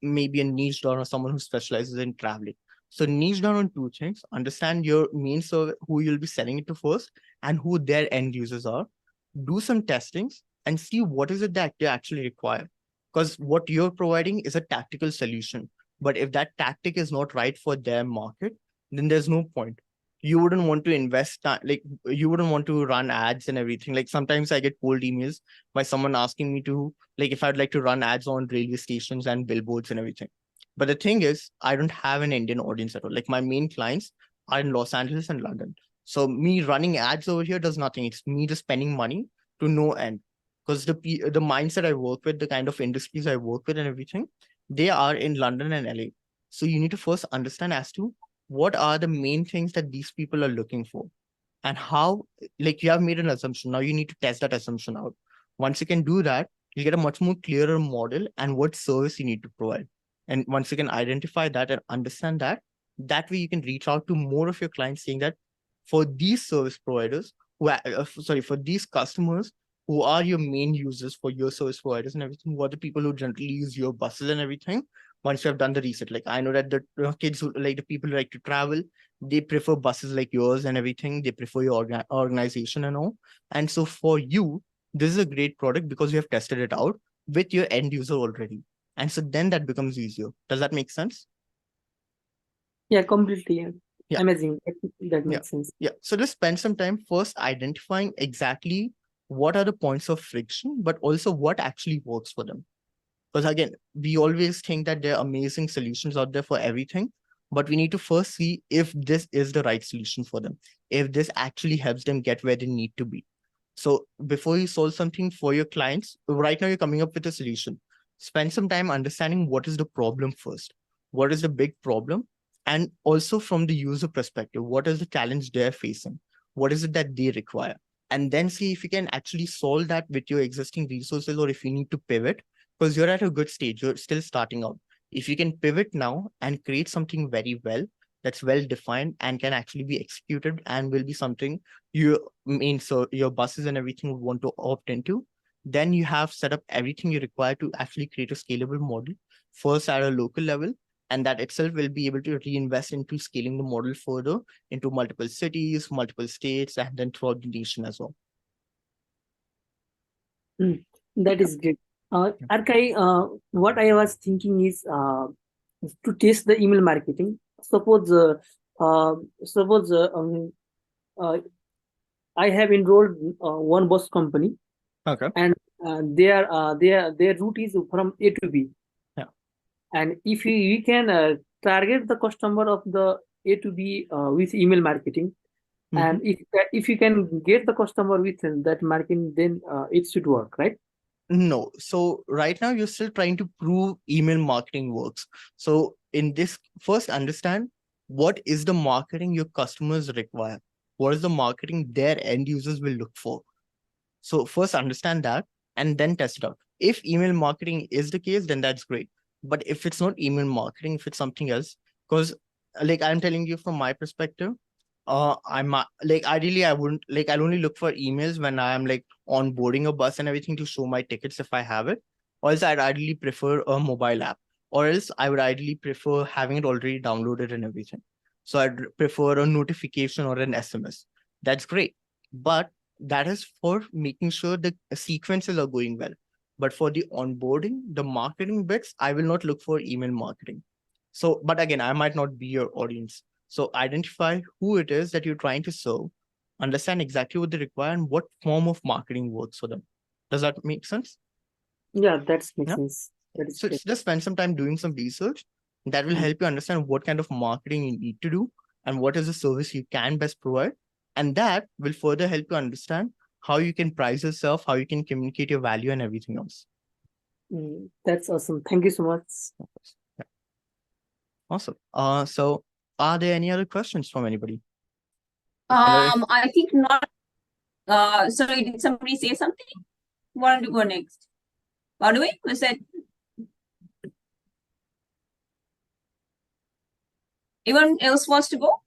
maybe a niche down or someone who specializes in traveling? So niche down on two things: understand your main service, who you'll be selling it to first, and who their end users are. Do some testings and see what is it that they actually require. Because what you're providing is a tactical solution. But if that tactic is not right for their market, then there's no point. You wouldn't want to invest like you wouldn't want to run ads and everything. Like sometimes I get cold emails by someone asking me to, like, if I'd like to run ads on railway stations and billboards and everything. But the thing is, I don't have an Indian audience at all. Like my main clients are in Los Angeles and London. So me running ads over here does nothing. It's me just spending money to no end. Because the mindset I work with, the kind of industries I work with and everything, they are in London and LA. So you need to first understand as to what are the main things that these people are looking for, and how, like, you have made an assumption. Now you need to test that assumption out. Once you can do that, you get a much more clearer model and what service you need to provide. And once you can identify that and understand that, that way you can reach out to more of your clients saying that for these service providers for these customers who are your main users for your service providers and everything, who are the people who generally use your buses and everything. Once you have done the research, like I know that the kids who, like, the people who like to travel, they prefer buses like yours and everything. They prefer your organization and all. And so for you, this is a great product because you have tested it out with your end user already. And so then that becomes easier. Does that make sense? Yeah, completely. Yeah. Amazing. That makes sense. Yeah. So let's spend some time first identifying exactly what are the points of friction, but also what actually works for them. Because again, we always think that there are amazing solutions out there for everything, but we need to first see if this is the right solution for them, if this actually helps them get where they need to be. So before you solve something for your clients, right now you're coming up with a solution. Spend some time understanding what is the problem first. What is the big problem? And also from the user perspective, what is the challenge they're facing? What is it that they require? And then see if you can actually solve that with your existing resources, or if you need to pivot, because you're at a good stage, you're still starting out. If you can pivot now and create something very well, that's well defined and can actually be executed and will be something so your buses and everything would want to opt into, then you have set up everything you require to actually create a scalable model first at a local level, and that itself will be able to reinvest into scaling the model further into multiple cities, multiple states, and then throughout the nation as well. That is great. Arcui, what I was thinking is to test the email marketing. Suppose uh, suppose uh, I have enrolled one bus company. Okay. And their route is from A to B. Yeah. And if we can target the customer of the A to B with email marketing, And if you can get the customer with that marketing, then it should work, right? No. So right now you're still trying to prove email marketing works. So in this, first understand what is the marketing your customers require. What is the marketing their end users will look for? So first understand that and then test it out. If email marketing is the case, then that's great. But if it's not email marketing, if it's something else, because like I'm telling you from my perspective, I'm like ideally I wouldn't like I'll only look for emails when I'm like onboarding a bus and everything to show my tickets if I have it. Or else I'd ideally prefer a mobile app. Or else I would ideally prefer having it already downloaded and everything. So I'd prefer a notification or an SMS. That's great. But that is for making sure the sequences are going well. But for the onboarding, the marketing bits, I will not look for email marketing. So, but again, I might not be your audience. So identify who it is that you're trying to serve, understand exactly what they require and what form of marketing works for them. Does that make sense? Yeah, that makes Yeah. sense. That is So great. just spend some time doing some research. That will help you understand what kind of marketing you need to do and what is the service you can best provide. And that will further help you understand how you can price yourself, how you can communicate your value and everything else. That's awesome. Thank you so much. Yeah. Awesome. So are there any other questions from anybody? I think not. Sorry, did somebody say something? Who wanted to go next? By the way, was that anyone else wants to go?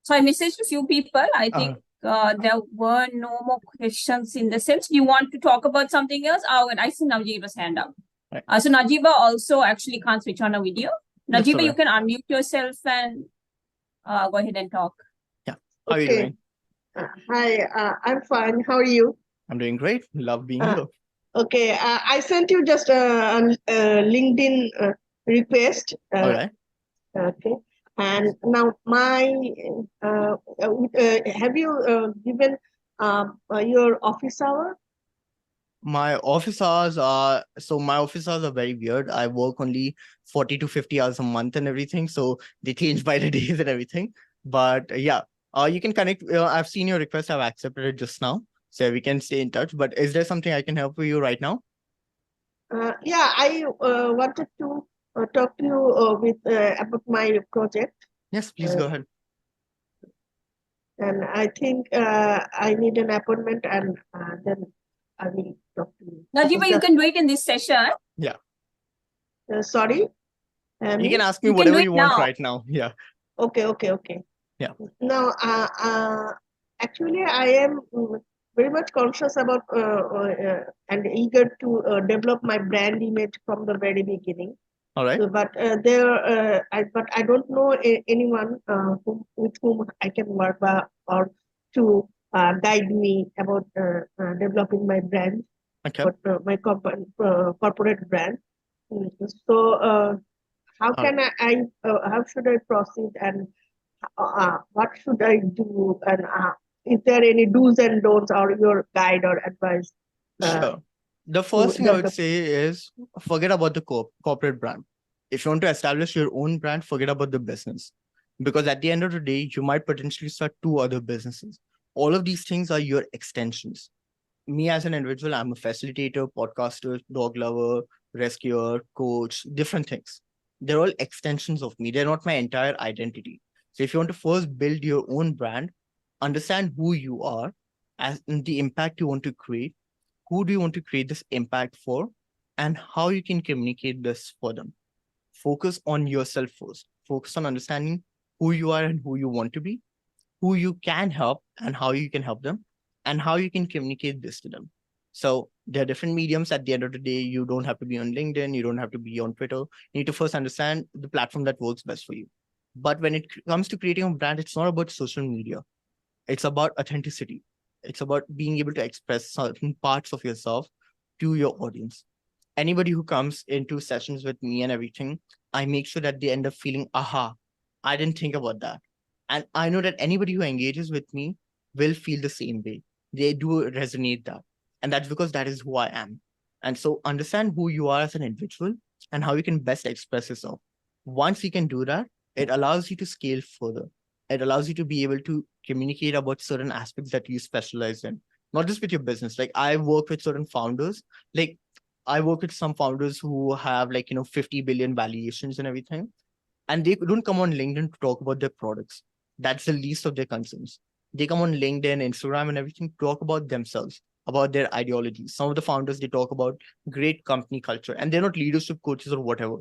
So I messaged a few people. I think there were no more questions in the sense. Do you want to talk about something else? Oh, and I see Najiba's hand up. Right. So Najiba also actually can't switch on a video. That's Najiba, all you right. can unmute yourself and go ahead and talk. Yeah. How are you Okay. doing? Hi, I'm fine. How are you? I'm doing great. Love being Uh, here. Okay, I sent you just a LinkedIn request. All right. Okay, and now have you given your office hour? My office hours are very weird. I work only 40 to 50 hours a month and everything. So they change by the days and everything. But yeah, you can connect. I've seen your request. I've accepted it just now. So we can stay in touch. But is there something I can help you right now? Yeah, I wanted to talk to you about my project. Yes, please go ahead. And I think I need an appointment and then I will talk to you. Najiba, you can do it in this session. Yeah. Sorry? You can ask me You can whatever do it you want now. right now. Yeah. Okay. Yeah. Now, actually, I am very much conscious about and eager to develop my brand image from the very beginning. All right. But I don't know anyone with whom I can work or to guide me about developing my brand, Okay. but my corporate brand. So, how All can how should I proceed and what should I do? And is there any do's and don'ts or your guide or advice? Sure. The to first thing I would develop- say is forget about the corporate brand. If you want to establish your own brand, forget about the business. Because at the end of the day, you might potentially start two other businesses. All of these things are your extensions. Me as an individual, I'm a facilitator, podcaster, dog lover, rescuer, coach, different things. They're all extensions of me. They're not my entire identity. So if you want to first build your own brand, understand who you are as in the impact you want to create, who do you want to create this impact for, and how you can communicate this for them. Focus on yourself first. Focus on understanding who you are and who you want to be, who you can help and how you can help them, and how you can communicate this to them. So there are different mediums. At the end of the day, you don't have to be on LinkedIn, you don't have to be on Twitter. You need to first understand the platform that works best for you. But when it comes to creating a brand, it's not about social media. It's about authenticity. It's about being able to express certain parts of yourself to your audience. Anybody who comes into sessions with me and everything, I make sure that they end up feeling, aha, I didn't think about that. And I know that anybody who engages with me will feel the same way. They do resonate that. And that's because that is who I am. And so understand who you are as an individual and how you can best express yourself. Once you can do that, it allows you to scale further. It allows you to be able to communicate about certain aspects that you specialize in, not just with your business. Like I work with certain founders, like I work with some founders who have 50 billion valuations and everything, and they don't come on LinkedIn to talk about their products. That's the least of their concerns. They come on LinkedIn, Instagram, and everything to talk about themselves, about their ideologies. Some of the founders, they talk about great company culture, and they're not leadership coaches or whatever.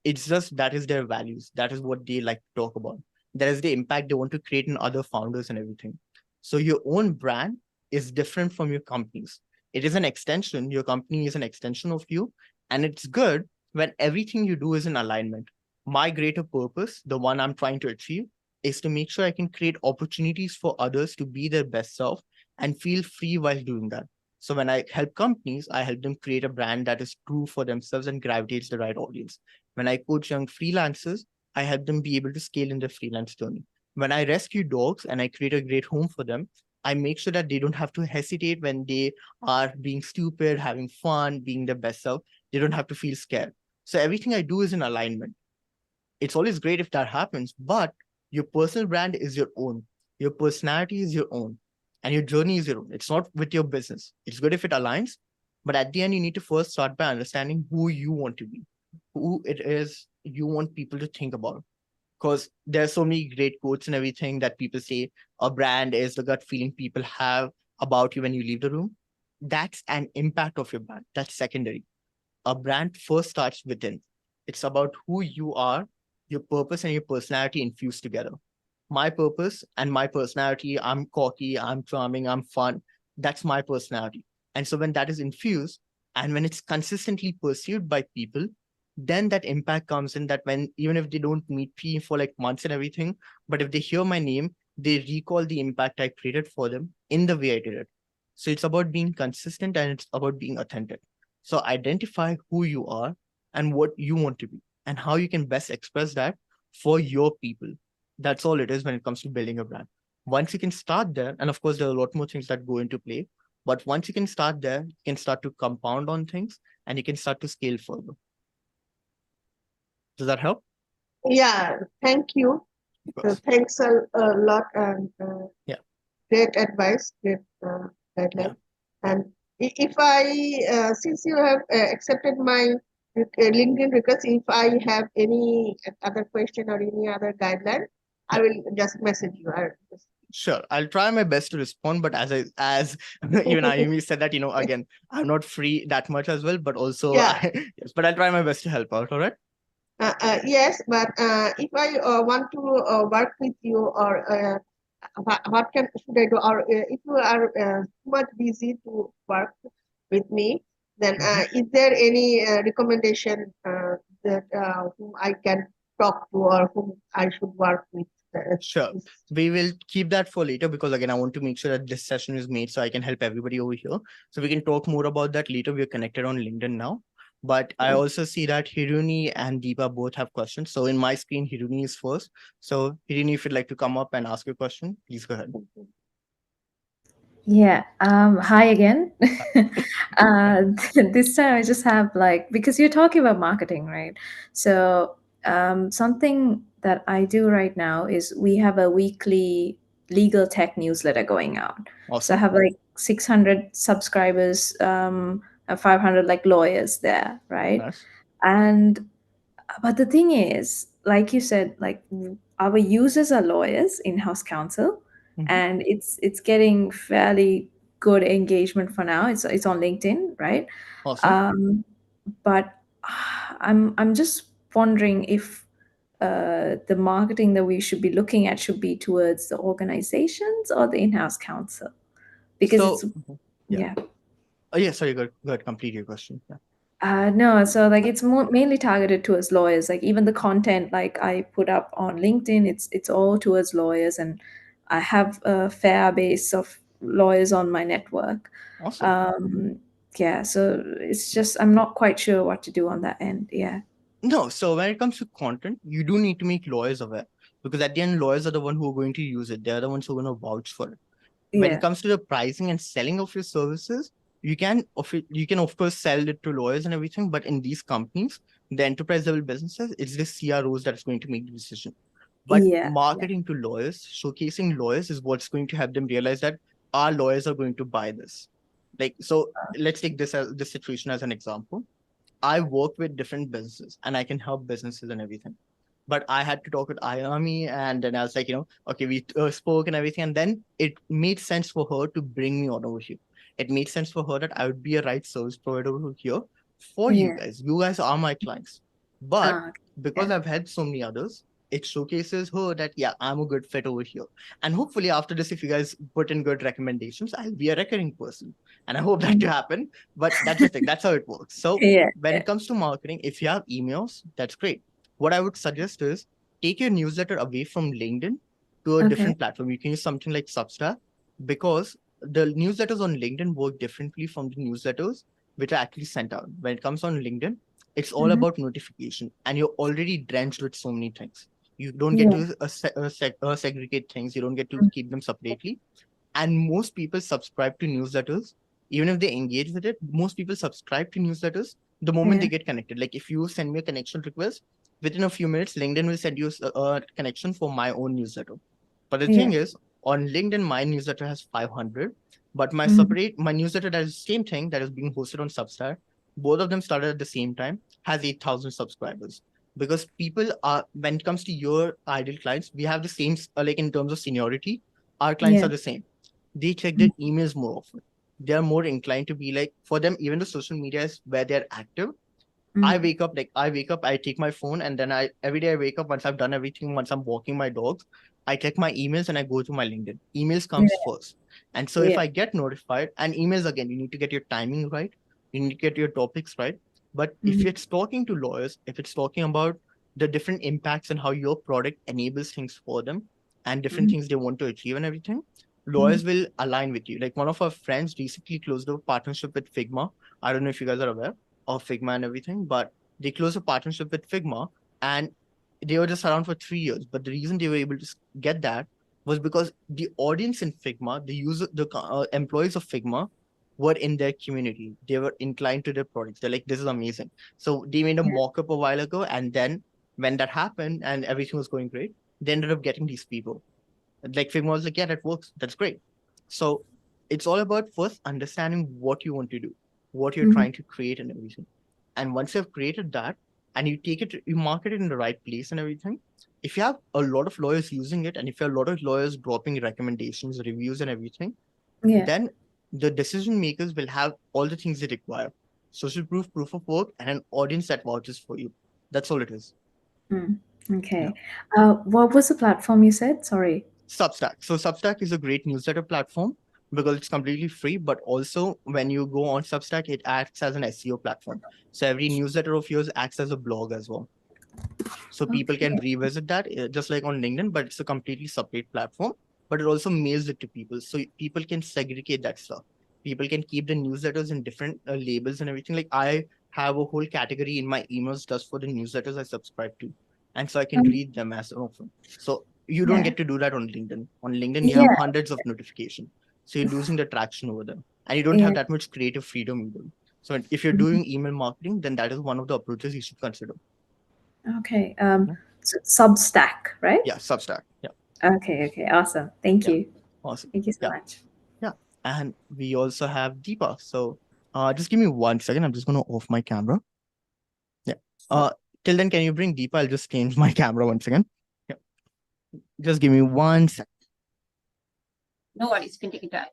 It's just that is their values. That is what they like to talk about. That is the impact they want to create in other founders and everything. So your own brand is different from your company's. It is an extension. Your company is an extension of you. And it's good when everything you do is in alignment. My greater purpose, the one I'm trying to achieve, is to make sure I can create opportunities for others to be their best self and feel free while doing that. So when I help companies, I help them create a brand that is true for themselves and gravitates the right audience. When I coach young freelancers, I help them be able to scale in their freelance journey. When I rescue dogs and I create a great home for them, I make sure that they don't have to hesitate when they are being stupid, having fun, being their best self. They don't have to feel scared. So everything I do is in alignment. It's always great if that happens, but your personal brand is your own. Your personality is your own, and your journey is your own. It's not with your business. It's good if it aligns, but at the end, you need to first start by understanding who you want to be, who it is you want people to think about. Because there's so many great quotes and everything that people say a brand is the gut feeling people have about you when you leave the room. That's an impact of your brand. That's secondary. A brand first starts within. It's about who you are, your purpose and your personality infused together. My purpose and my personality, I'm cocky, I'm charming, I'm fun. That's my personality. And so when that is infused and when it's consistently pursued by people, then that impact comes in, that when even if they don't meet me for like months and everything, but if they hear my name, they recall the impact I created for them in the way I did it. So it's about being consistent and it's about being authentic. So identify who you are and what you want to be and how you can best express that for your people. That's all it is when it comes to building a brand. Once you can start there, and of course, there are a lot more things that go into play, but once you can start there, you can start to compound on things and you can start to scale further. Does that help? Yeah, thank you. Thanks a lot, and Yeah. great advice, great guideline. And if I, since you have accepted my LinkedIn request, if I have any other question or any other guideline, I will just message you. Sure, I'll try my best to respond, but as even Ayumi said that, again, I'm not free that much as well, but also, Yeah. yes, but I'll try my best to help out. All right. Yes, but if I want to work with you, or what should I do? Or if you are too much busy to work with me, then is there any recommendation that whom I can talk to or whom I should work with? Sure. We will keep that for later because again, I want to make sure that this session is made so I can help everybody over here. So we can talk more about that later. We are connected on LinkedIn now. But I also see that Hiruni and Deepa both have questions. So in my screen, Hiruni is first. So Hiruni, if you'd like to come up and ask a question, please go ahead. Yeah. Hi again. This time I just have because you're talking about marketing, right? So something that I do right now is we have a weekly legal tech newsletter going out. Awesome. So I have 600 subscribers, and 500 lawyers there, right? Nice. But the thing is, like you said, our users are lawyers, in-house counsel, and it's getting fairly good engagement for now. It's on LinkedIn, right? Awesome. But I'm just wondering if the marketing that we should be looking at should be towards the organizations or the in-house counsel, because yeah. Oh yeah, sorry, go ahead, complete your question. Yeah. No, so it's mainly targeted towards lawyers. Even the content I put up on LinkedIn, it's all towards lawyers, and I have a fair base of lawyers on my network. Awesome. Yeah, so it's just I'm not quite sure what to do on that end. Yeah. No, so when it comes to content, you do need to make lawyers aware because at the end, lawyers are the one who are going to use it. They're the ones who are going to vouch for it. When it comes to the pricing and selling of your services, you can of course sell it to lawyers and everything, but in these companies, the enterprise level businesses, it's the CROs that's going to make the decision. But Yeah, marketing to lawyers, showcasing lawyers is what's going to help them realize that our lawyers are going to buy this. Like, so let's take this situation as an example. I work with different businesses and I can help businesses and everything. But I had to talk with Ayami, and then I was like, okay, we spoke and everything. And then it made sense for her to bring me on over here. It made sense for her that I would be a right service provider over here for you Yeah. guys. You guys are my clients. But Ah, because yeah. I've had so many others, it showcases her that, yeah, I'm a good fit over here. And hopefully after this, if you guys put in good recommendations, I'll be a recurring person. And I hope that to happen. But that's the thing. That's how it works. So Yeah, when yeah. it comes to marketing, if you have emails, that's great. What I would suggest is take your newsletter away from LinkedIn to a Okay. different platform. You can use something like Substack, because the newsletters on LinkedIn work differently from the newsletters which are actually sent out. When it comes on LinkedIn, it's all Mhm. about notification, and you're already drenched with so many things. You don't get to segregate things. You don't get to keep them separately. And most people subscribe to newsletters, even if they engage with it. Most people subscribe to newsletters the moment they get connected. Like if you send me a connection request, within a few minutes, LinkedIn will send you a connection for my own newsletter. But the thing is, on LinkedIn, my newsletter has 500, but my newsletter that is the same thing that is being hosted on Substack, both of them started at the same time, has 8,000 subscribers. Because people are, when it comes to your ideal clients, we have the same, like in terms of seniority, our clients are the same. They check their emails more often. They are more inclined to be like, for them, even the social media is where they're active. I wake up, I take my phone, and then every day I wake up, once I've done everything, once I'm walking my dogs, I check my emails and I go to my LinkedIn. Emails comes first. And so if I get notified, and emails again, you need to get your timing right. You need to get your topics right. But if it's talking to lawyers, if it's talking about the different impacts and how your product enables things for them and different things they want to achieve and everything, lawyers will align with you. Like one of our friends recently closed a partnership with Figma. I don't know if you guys are aware of Figma and everything, but they closed a partnership with Figma, and they were just around for 3 years. But the reason they were able to get that was because the audience in Figma, the employees of Figma were in their community. They were inclined to their products. They're like, this is amazing. So they made a mock-up a while ago. And then when that happened and everything was going great, they ended up getting these people. Like Figma was like, yeah, that works. That's great. So it's all about first understanding what you want to do, what you're trying to create and everything. And once you've created that and you market it in the right place and everything, if you have a lot of lawyers using it, and if you have a lot of lawyers dropping recommendations, reviews and everything, then the decision makers will have all the things they require. Social proof of work, and an audience that vouches for you. That's all it is. Okay. What was the platform you said? Sorry. Substack. So Substack is a great newsletter platform because it's completely free, but also when you go on Substack, it acts as an SEO platform. So every newsletter of yours acts as a blog as well. So people can revisit that just like on LinkedIn, but it's a completely separate platform, but it also mails it to people. So people can segregate that stuff. People can keep the newsletters in different labels and everything. Like I have a whole category in my emails just for the newsletters I subscribe to. And so I can read them as often. So you don't get to do that on LinkedIn. On LinkedIn, you have hundreds of notifications. So you're losing the traction over them. And you don't have that much creative freedom either. So if you're doing email marketing, then that is one of the approaches you should consider. Okay. Substack, right? Yeah, Substack. Yeah. Okay. Awesome. Thank you. Awesome. Thank you so much. Yeah. And we also have Deepa. So just give me 1 second. I'm just going to off my camera. Yeah. Till then, can you bring Deepa? I'll just change my camera once again. Yeah. Just give me 1 second. No worries, you can take your time.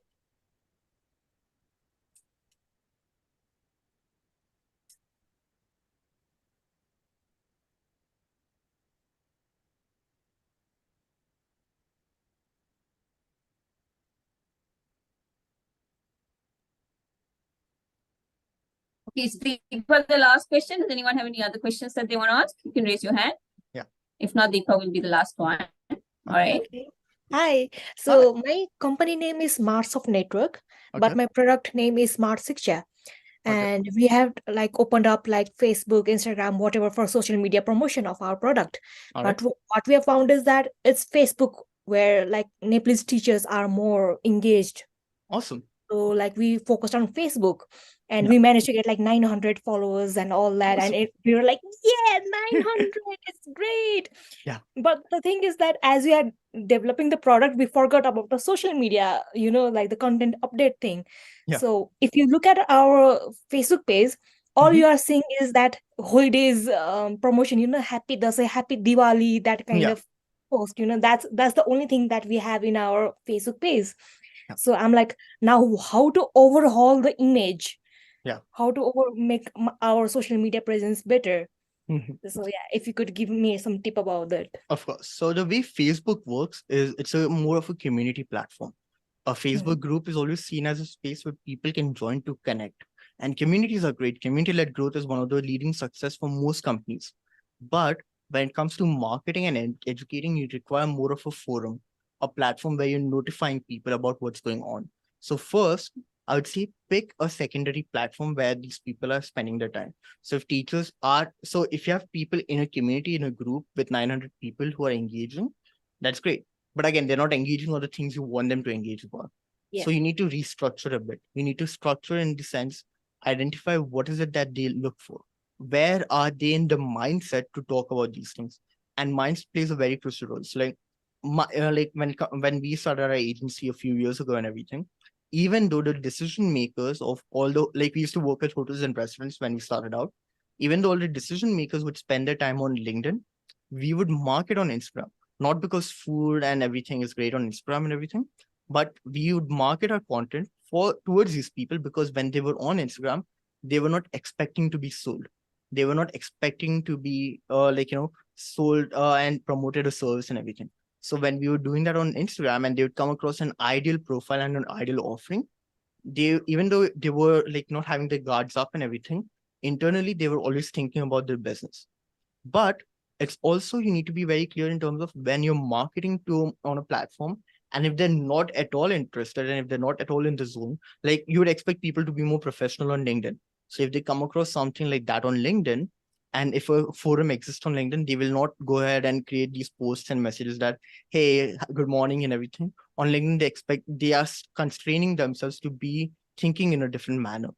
Okay, so Deepa, the last question. Does anyone have any other questions that they want to ask? You can raise your hand. Yeah. If not, Deepa will be the last one. All right. Okay. Hi. So my company name is Microsoft Network, but my product name is Smart Shiksha. And we have like opened up like Facebook, Instagram, whatever for social media promotion of our product. But what we have found is that it's Facebook where like Nepalese teachers are more engaged. Awesome. So like we focused on Facebook. and Yeah. we managed to get like 900 followers and all that, and we were like, yeah, 900, it's great. Yeah. But the thing is that as we are developing the product, we forgot about the social media, like the content update thing. Yeah. So if you look at our Facebook page, all Mhm. you are seeing is that holidays promotion, happy Dasai, happy Diwali, that kind Yeah. of post. That's the only thing that we have in our Facebook page. Yeah. So I'm like, now how to overhaul the image? Yeah. How to make our social media presence better? Mhm. So yeah, if you could give me some tip about that. Of course. So the way Facebook works is it's a more of a community platform. A Facebook group is always seen as a space where people can join to connect. And communities are great. Community-led growth is one of the leading success for most companies. But when it comes to marketing and educating, you require more of a forum, a platform where you're notifying people about what's going on. So first, I would say pick a secondary platform where these people are spending their time. So if you have people in a community, in a group with 900 people who are engaging, that's great. But again, they're not engaging on the things you want them to engage upon. Yeah. So you need to restructure a bit. You need to structure in the sense, identify what is it that they look for. Where are they in the mindset to talk about these things? And minds plays a very crucial role. So like when we started our agency a few years ago and everything, even though the decision makers of all the, like we used to work at hotels and restaurants when we started out, even though all the decision makers would spend their time on LinkedIn, we would market on Instagram. Not because food and everything is great on Instagram and everything, but we would market our content towards these people, because when they were on Instagram, they were not expecting to be sold. They were not expecting to be sold and promoted a service and everything. So when we were doing that on Instagram and they would come across an ideal profile and an ideal offering, even though they were like not having their guards up and everything, internally they were always thinking about their business. But it's also, you need to be very clear in terms of when you're marketing to on a platform, and if they're not at all interested and if they're not at all in the zone, like you would expect people to be more professional on LinkedIn. So if they come across something like that on LinkedIn, and if a forum exists on LinkedIn, they will not go ahead and create these posts and messages that, hey, good morning and everything. On LinkedIn, they are constraining themselves to be thinking in a different manner.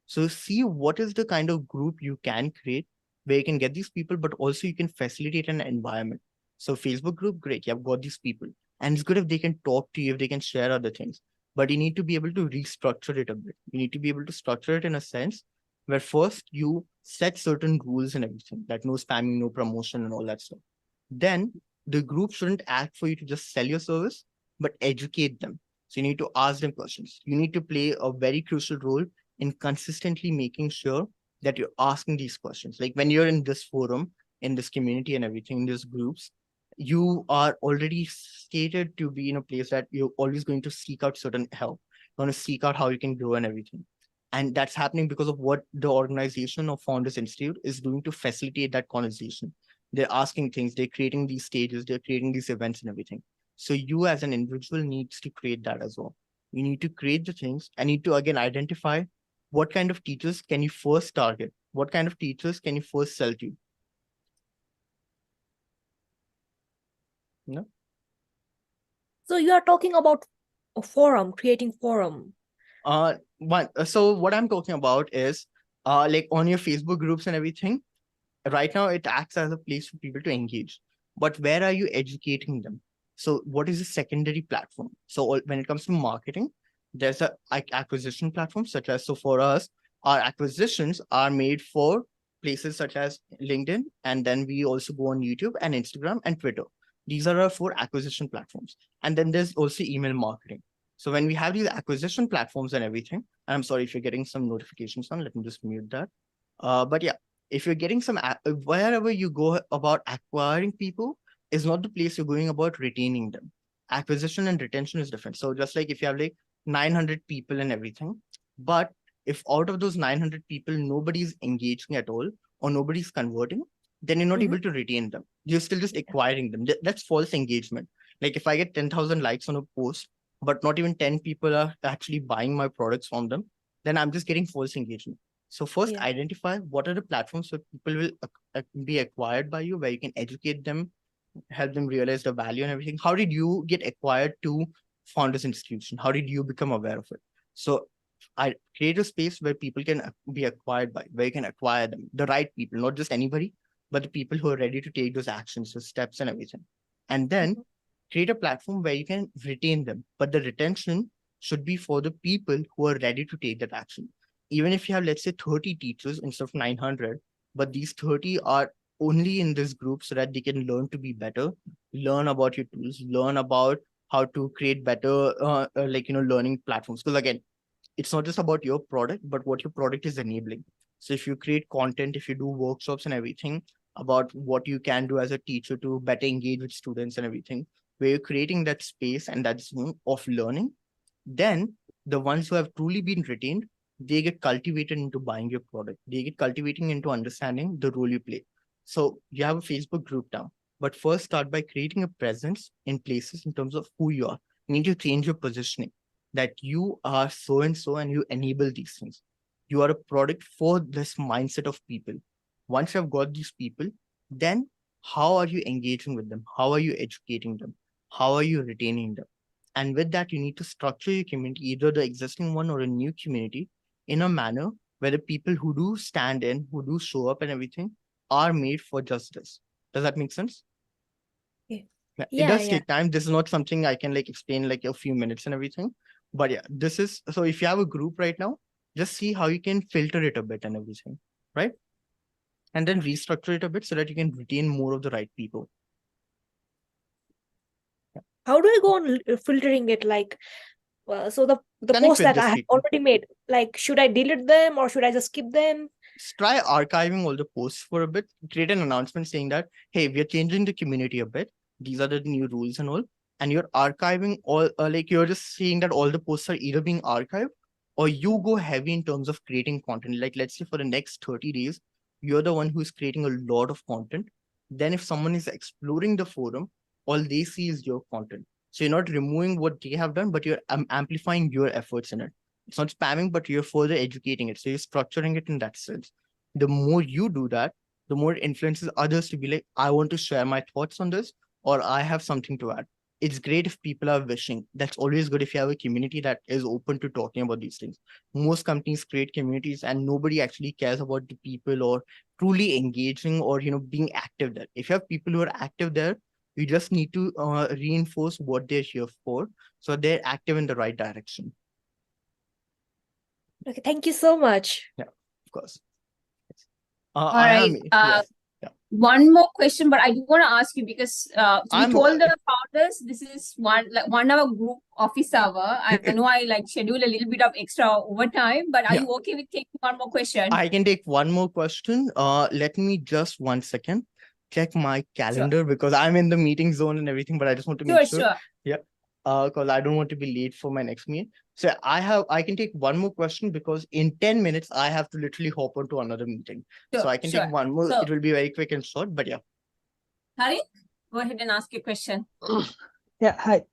So see what is the kind of group you can create where you can get these people, but also you can facilitate an environment. So Facebook group, great, you've got these people. And it's good if they can talk to you, if they can share other things. But you need to be able to restructure it a bit. You need to be able to structure it in a sense where first you set certain rules and everything, like no spamming, no promotion and all that stuff. Then the group shouldn't act for you to just sell your service, but educate them. So you need to ask them questions. You need to play a very crucial role in consistently making sure that you're asking these questions. Like when you're in this forum, in this community and everything, in these groups, you are already stated to be in a place that you're always going to seek out certain help. You're going to seek out how you can grow and everything. And that's happening because of what the organization of Founders Institute is doing to facilitate that conversation. They're asking things, they're creating these stages, they're creating these events and everything. So you as an individual needs to create that as well. You need to create the things. I need to again identify what kind of teachers can you first target? What kind of teachers can you first sell to? No? So you are talking about a forum, creating forum. So what I'm talking about is like on your Facebook groups and everything, right now it acts as a place for people to engage. But where are you educating them? So what is the secondary platform? So when it comes to marketing, there's a acquisition platform such as, so for us, our acquisitions are made for places such as LinkedIn, and then we also go on YouTube and Instagram and Twitter. These are our 4 acquisition platforms. And then there's also email marketing. So when we have these acquisition platforms and everything, and I'm sorry if you're getting some notifications on, let me just mute that. But yeah, if you're getting some, wherever you go about acquiring people is not the place you're going about retaining them. Acquisition and retention is different. So just like if you have like 900 people and everything, but if out of those 900 people, nobody's engaging at all or nobody's converting, then you're not able to retain them. You're still just acquiring them. That's false engagement. Like if I get 10,000 likes on a post, but not even 10 people are actually buying my products from them, then I'm just getting false engagement. So first identify what are the platforms where people will be acquired by you, where you can educate them, help them realize the value and everything. How did you get acquired to Founders Institution? How did you become aware of it? So I create a space where people can be acquired by, where you can acquire them, the right people, not just anybody, but the people who are ready to take those actions, the steps and everything. And then create a platform where you can retain them. But the retention should be for the people who are ready to take that action. Even if you have, let's say, 30 teachers instead of 900, but these 30 are only in this group so that they can learn to be better, learn about your tools, learn about how to create better, learning platforms. Because again, it's not just about your product, but what your product is enabling. So if you create content, if you do workshops and everything about what you can do as a teacher to better engage with students and everything, where you're creating that space and that zone of learning, then the ones who have truly been retained, they get cultivated into buying your product. They get cultivating into understanding the role you play. So you have a Facebook group now, but first start by creating a presence in places in terms of who you are. You need to change your positioning that you are so and so and you enable these things. You are a product for this mindset of people. Once you have got these people, then how are you engaging with them? How are you educating them? How are you retaining them? And with that, you need to structure your community, either the existing one or a new community, in a manner where the people who do stand in, who do show up and everything, are made for just this. Does that make sense? Yeah. It Yeah, does yeah. take time. This is not something I can explain a few minutes and everything. But yeah, this is, so if you have a group right now, just see how you can filter it a bit and everything, right? And then restructure it a bit so that you can retain more of the right people. How do I go on filtering it? So the Connect posts with that these I have people. already made, should I delete them or should I just skip them? Try archiving all the posts for a bit, create an announcement saying that, hey, we are changing the community a bit. These are the new rules and all. And you're archiving all, you're just seeing that all the posts are either being archived or you go heavy in terms of creating content. Like, let's say for the next 30 days, you're the one who's creating a lot of content. Then if someone is exploring the forum, all they see is your content. So you're not removing what they have done, but you're amplifying your efforts in it. It's not spamming, but you're further educating it. So you're structuring it in that sense. The more you do that, the more it influences others to be like, I want to share my thoughts on this, or I have something to add. It's great if people are wishing. That's always good if you have a community that is open to talking about these things. Most companies create communities and nobody actually cares about the people or truly engaging or being active there. If you have people who are active there, you just need to reinforce what they're here for, so they're active in the right direction. Okay, thank you so much. Yeah, of course. All I right. am, yes. One more question, but I do want to ask you because we I'm- told the founders this is one hour group office hour. I know I schedule a little bit of extra overtime, but are Yeah. you okay with taking one more question? I can take one more question. Let me just 1 second check my calendar because I'm in the meeting zone and everything, but I just want to make sure. Sure. Yeah. Because I don't want to be late for my next meeting. So I can take one more question because in 10 minutes, I have to literally hop onto another meeting. So I can take one more. So- It will be very quick and short, but yeah. Hari, go ahead and ask your question. Yeah, hi.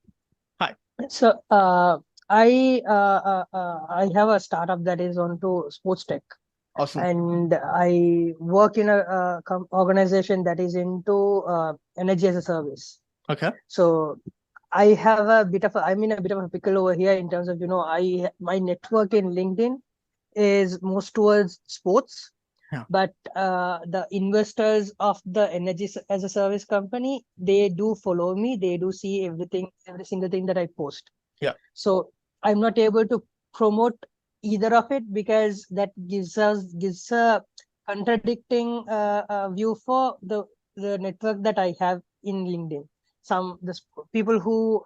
Hi. So, I have a startup that is onto sports tech, Awesome. and I work in a organization that is into energy as a service. Okay. So I have I'm in a bit of a pickle over here in terms of, my network in LinkedIn is most towards sports. Yeah. But the investors of the energy as a service company, they do follow me. They do see every single thing that I post. Yeah. So I'm not able to promote either of it because that gives a contradicting view for the network that I have in LinkedIn. People who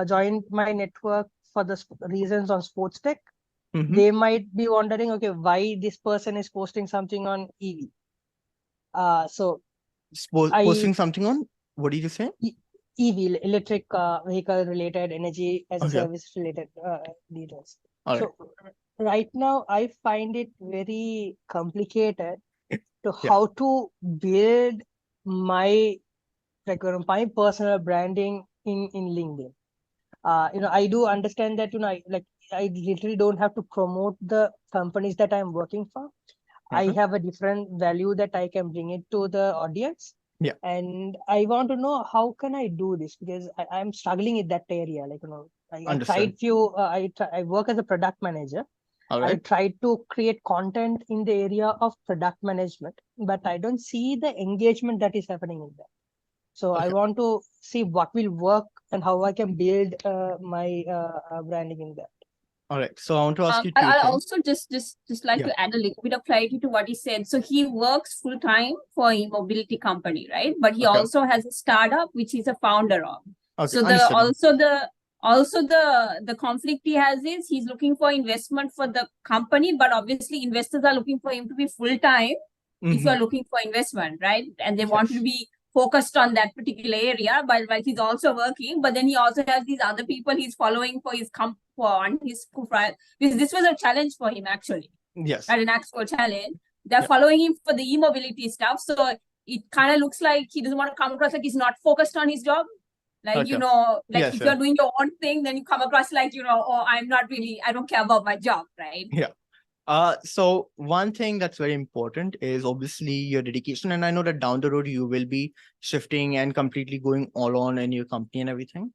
joined my network for the reasons on sports tech, they might be wondering, okay, why this person is posting something on EV. So posting something on, what did you say? EV, electric vehicle related, energy as a service related details. All so right now I find it very complicated to Yeah. how to build my personal branding in LinkedIn. I do understand that, I literally don't have to promote the companies that I'm working for. I have a different value that I can bring it to the audience. Yeah. And I want to know how can I do this because I'm struggling in that area. I Understood. tried few. I work as a product manager. All I right. tried to create content in the area of product management, but I don't see the engagement that is happening in that. So I Okay. want to see what will work and how I can build my branding in that. All right. So I want to ask you two I'll things. also just like Yeah. to add a little bit of clarity to what he said. So he works full time for a mobility company, right? But he Okay. also has a startup which he's a founder of. Okay. So Understood. the conflict he has is he's looking for investment for the company, but obviously investors are looking for him to be full time if Mhm. you're looking for investment, right? And they want you to be focused on that particular area, while he's also working. But then he also has these other people he's following for his on his profile. This was a challenge for him actually, Yes. right? An actual challenge. They're Yeah. following him for the e-mobility stuff. So it kind of looks like he doesn't want to come across like he's not focused on his job. Like, Okay. like Yes, if sir. you're doing your own thing, then you come across like, oh, I don't care about my job, right? Yeah. So one thing that's very important is obviously your dedication. And I know that down the road you will be shifting and completely going all on in your company and everything.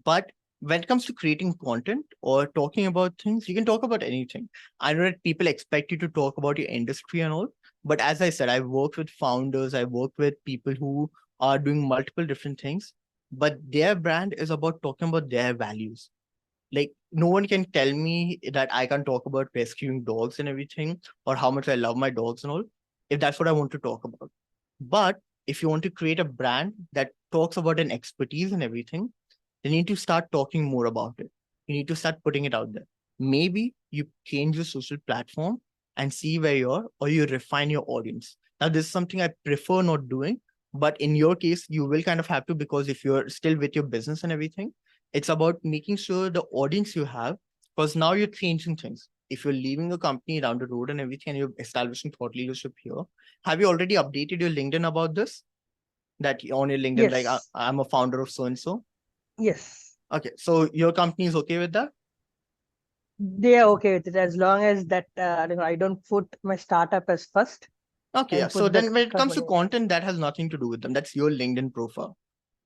But when it comes to creating content or talking about things, you can talk about anything. I know that people expect you to talk about your industry and all. But as I said, I've worked with founders, I work with people who are doing multiple different things, but their brand is about talking about their values. Like no one can tell me that I can talk about rescuing dogs and everything or how much I love my dogs and all, if that's what I want to talk about. But if you want to create a brand that talks about an expertise and everything, you need to start talking more about it. You need to start putting it out there. Maybe you change your social platform and see where you're, or you refine your audience. Now, this is something I prefer not doing, but in your case, you will kind of have to, because if you're still with your business and everything, it's about making sure the audience you have, because now you're changing things. If you're leaving the company down the road and everything, and you're establishing thought leadership here, have you already updated your LinkedIn about this? That on your LinkedIn, like Yes. I'm a founder of so and so. Yes. Okay, so your company is okay with that? They are okay with it as long as that I don't put my startup as first Okay, yeah. and So put the then when it comes to company. content, that has nothing to do with them. That's your LinkedIn profile.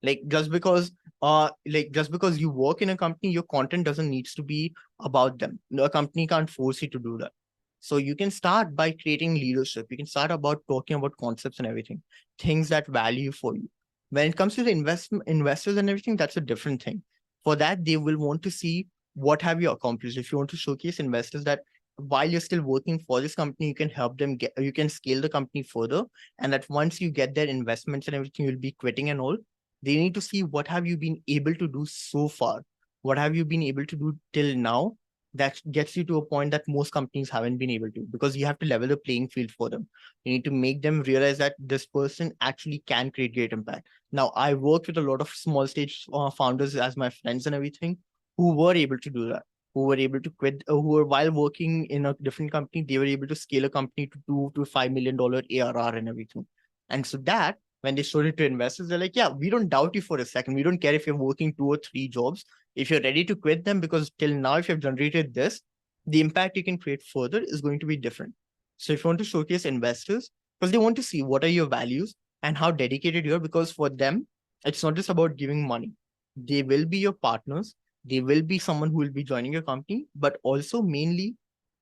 Like just because you work in a company, your content doesn't needs to be about them. No, a company can't force you to do that. So you can start by creating leadership. You can start about talking about concepts and everything, things that value for you. When it comes to the investors and everything, that's a different thing. For that, they will want to see what have you accomplished. If you want to showcase investors that while you're still working for this company, you can help them you can scale the company further. And that once you get their investments and everything, you'll be quitting and all. They need to see what have you been able to do so far. What have you been able to do till now that gets you to a point that most companies haven't been able to, because you have to level the playing field for them. You need to make them realize that this person actually can create great impact. Now, I worked with a lot of small stage founders as my friends and everything who were able to do that, who were able to quit, who were while working in a different company, they were able to scale a company to $2 to $5 million ARR and everything. And so that when they showed it to investors, they're like, yeah, we don't doubt you for a second. We don't care if you're working 2 or 3 jobs. If you're ready to quit them, because till now, if you've generated this, the impact you can create further is going to be different. So if you want to showcase investors, because they want to see what are your values and how dedicated you are, because for them, it's not just about giving money. They will be your partners. They will be someone who will be joining your company, but also mainly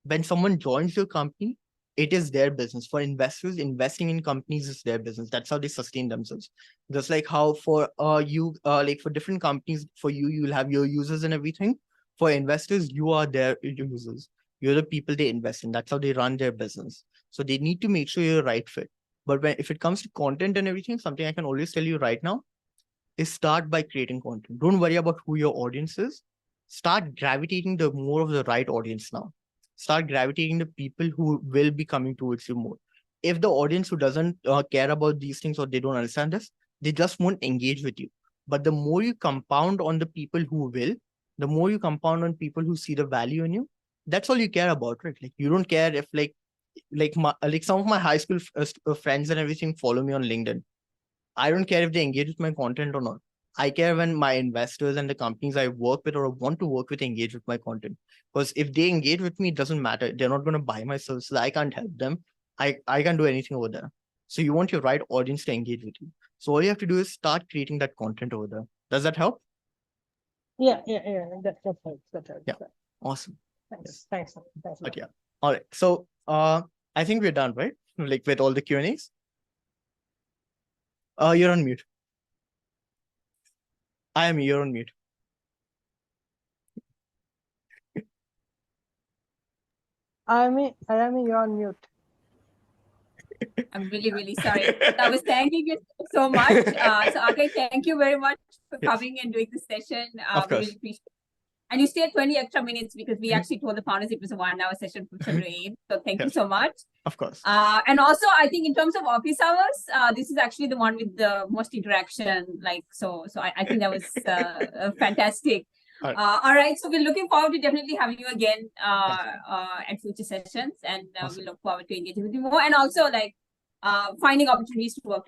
when someone joins your company, it is their business. For investors, investing in companies is their business. That's how they sustain themselves. Just like how for you, like for different companies, for you, you'll have your users and everything. For investors, you are their users. You're the people they invest in. That's how they run their business. So they need to make sure you're a right fit. But if it comes to content and everything, something I can always tell you right now is start by creating content. Don't worry about who your audience is. Start gravitating the more of the right audience now. Start gravitating the people who will be coming towards you more. If the audience who doesn't care about these things or they don't understand this, they just won't engage with you. But the more you compound on the people who will, the more you compound on people who see the value in you, that's all you care about, right? Like you don't care if like some of my high school friends and everything follow me on LinkedIn. I don't care if they engage with my content or not. I care when my investors and the companies I work with or want to work with engage with my content. Because if they engage with me, it doesn't matter. They're not going to buy my services. I can't help them. I can't do anything over there. So you want your right audience to engage with you. So all you have to do is start creating that content over there. Does that help? Yeah. That's right. That's right. Yeah. Awesome. Thanks. Thanks. Thanks. But yeah. All right. So I think we're done, right? Like with all the Q&As. You're on mute. You're on mute. You're on mute. I'm really, really sorry. I was thanking you so much. So Arcui, thank you very much for coming and doing this session. Of We course. really appreciate it. And you stayed 20 extra minutes because we actually told the founders it was a 1 hour session from 7 to 8. So thank you so much. Of course. And also, I think in terms of office hours, this is actually the one with the most interaction. So I think that was fantastic. All right. So we're looking forward to definitely having you again at future sessions, and we look forward to engaging with you more, and also finding opportunities to work